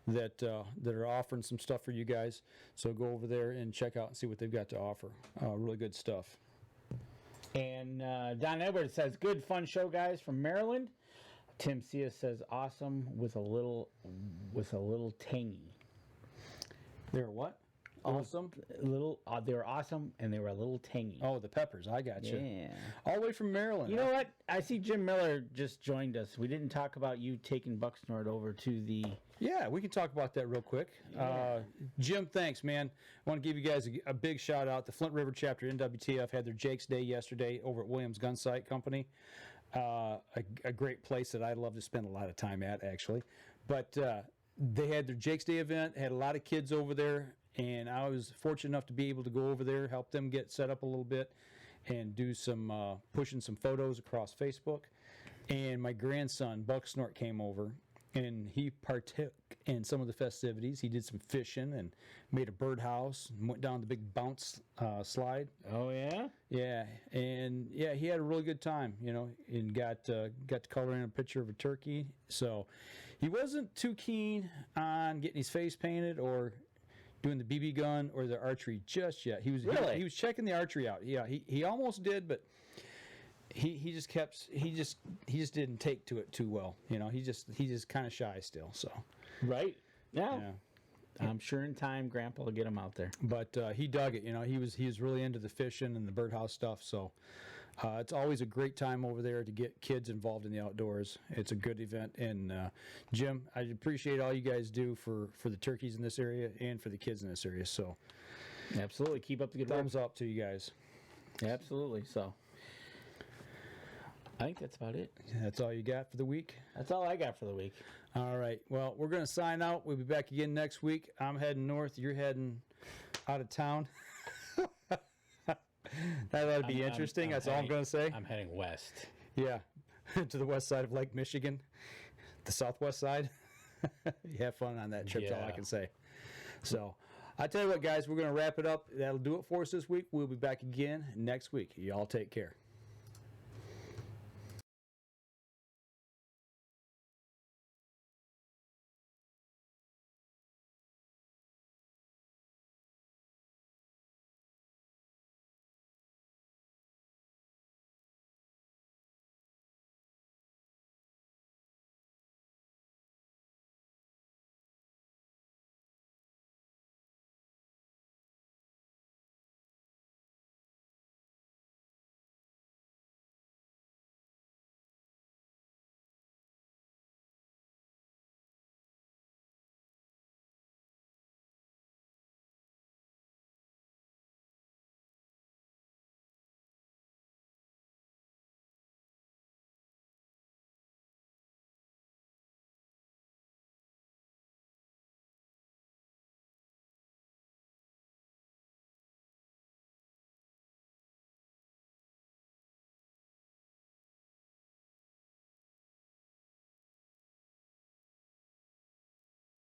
Speaker 1: that are offering some stuff for you guys. So go over there and check out and see what they've got to offer. Really good stuff.
Speaker 2: And Don Edwards says, "Good fun show, guys, from Maryland." Tim Cia says, "Awesome with a little tangy."
Speaker 1: They're what? Awesome.
Speaker 2: They were awesome, and they were a little tangy.
Speaker 1: Oh, the peppers. I got you.
Speaker 2: Yeah.
Speaker 1: All the way from Maryland.
Speaker 2: You know what? I see Jim Miller just joined us. We didn't talk about you taking Bucksnort over to the...
Speaker 1: Yeah, we can talk about that real quick. Jim, thanks, man. I want to give you guys a big shout out. The Flint River chapter NWTF had their Jake's Day yesterday over at Williams Gun Sight Company. A great place that I love to spend a lot of time at, actually. But they had their Jake's Day event, had a lot of kids over there, and I was fortunate enough to be able to go over there, help them get set up a little bit, and do some pushing some photos across Facebook. And my grandson, Bucksnort, came over, and he partook in some of the festivities. He did some fishing and made a birdhouse and went down the big bounce slide.
Speaker 2: Oh, yeah?
Speaker 1: Yeah, and yeah, he had a really good time, you know, and got to color in a picture of a turkey. So he wasn't too keen on getting his face painted or doing the BB gun or the archery just yet. He was he was checking the archery out. Yeah, he almost did, but he just didn't take to it too well. You know, he's just kind of shy still. So
Speaker 2: Right. Yeah.
Speaker 1: yeah.
Speaker 2: I'm sure in time Grandpa will get him out there.
Speaker 1: But he dug it. You know, he was really into the fishing and the birdhouse stuff. So it's always a great time over there to get kids involved in the outdoors. It's a good event. And Jim, I appreciate all you guys do for the turkeys in this area and for the kids in this area. So
Speaker 2: Absolutely. Keep up the good work.
Speaker 1: thumbs up to you guys.
Speaker 2: Absolutely. So I think that's about it.
Speaker 1: That's all you got for the week?
Speaker 2: That's all I got for the week.
Speaker 1: All right. Well, we're going to sign out. We'll be back again next week. I'm heading north. You're heading out of town. That ought to be interesting. That's all I'm going to say.
Speaker 2: I'm heading west.
Speaker 1: Yeah. To the west side of Lake Michigan, the southwest side. You have fun on that trip, that's all I
Speaker 2: Yeah.
Speaker 1: can say. So I tell you what, guys, we're going to wrap it up. That'll do it for us this week. We'll be back again next week. Y'all take care.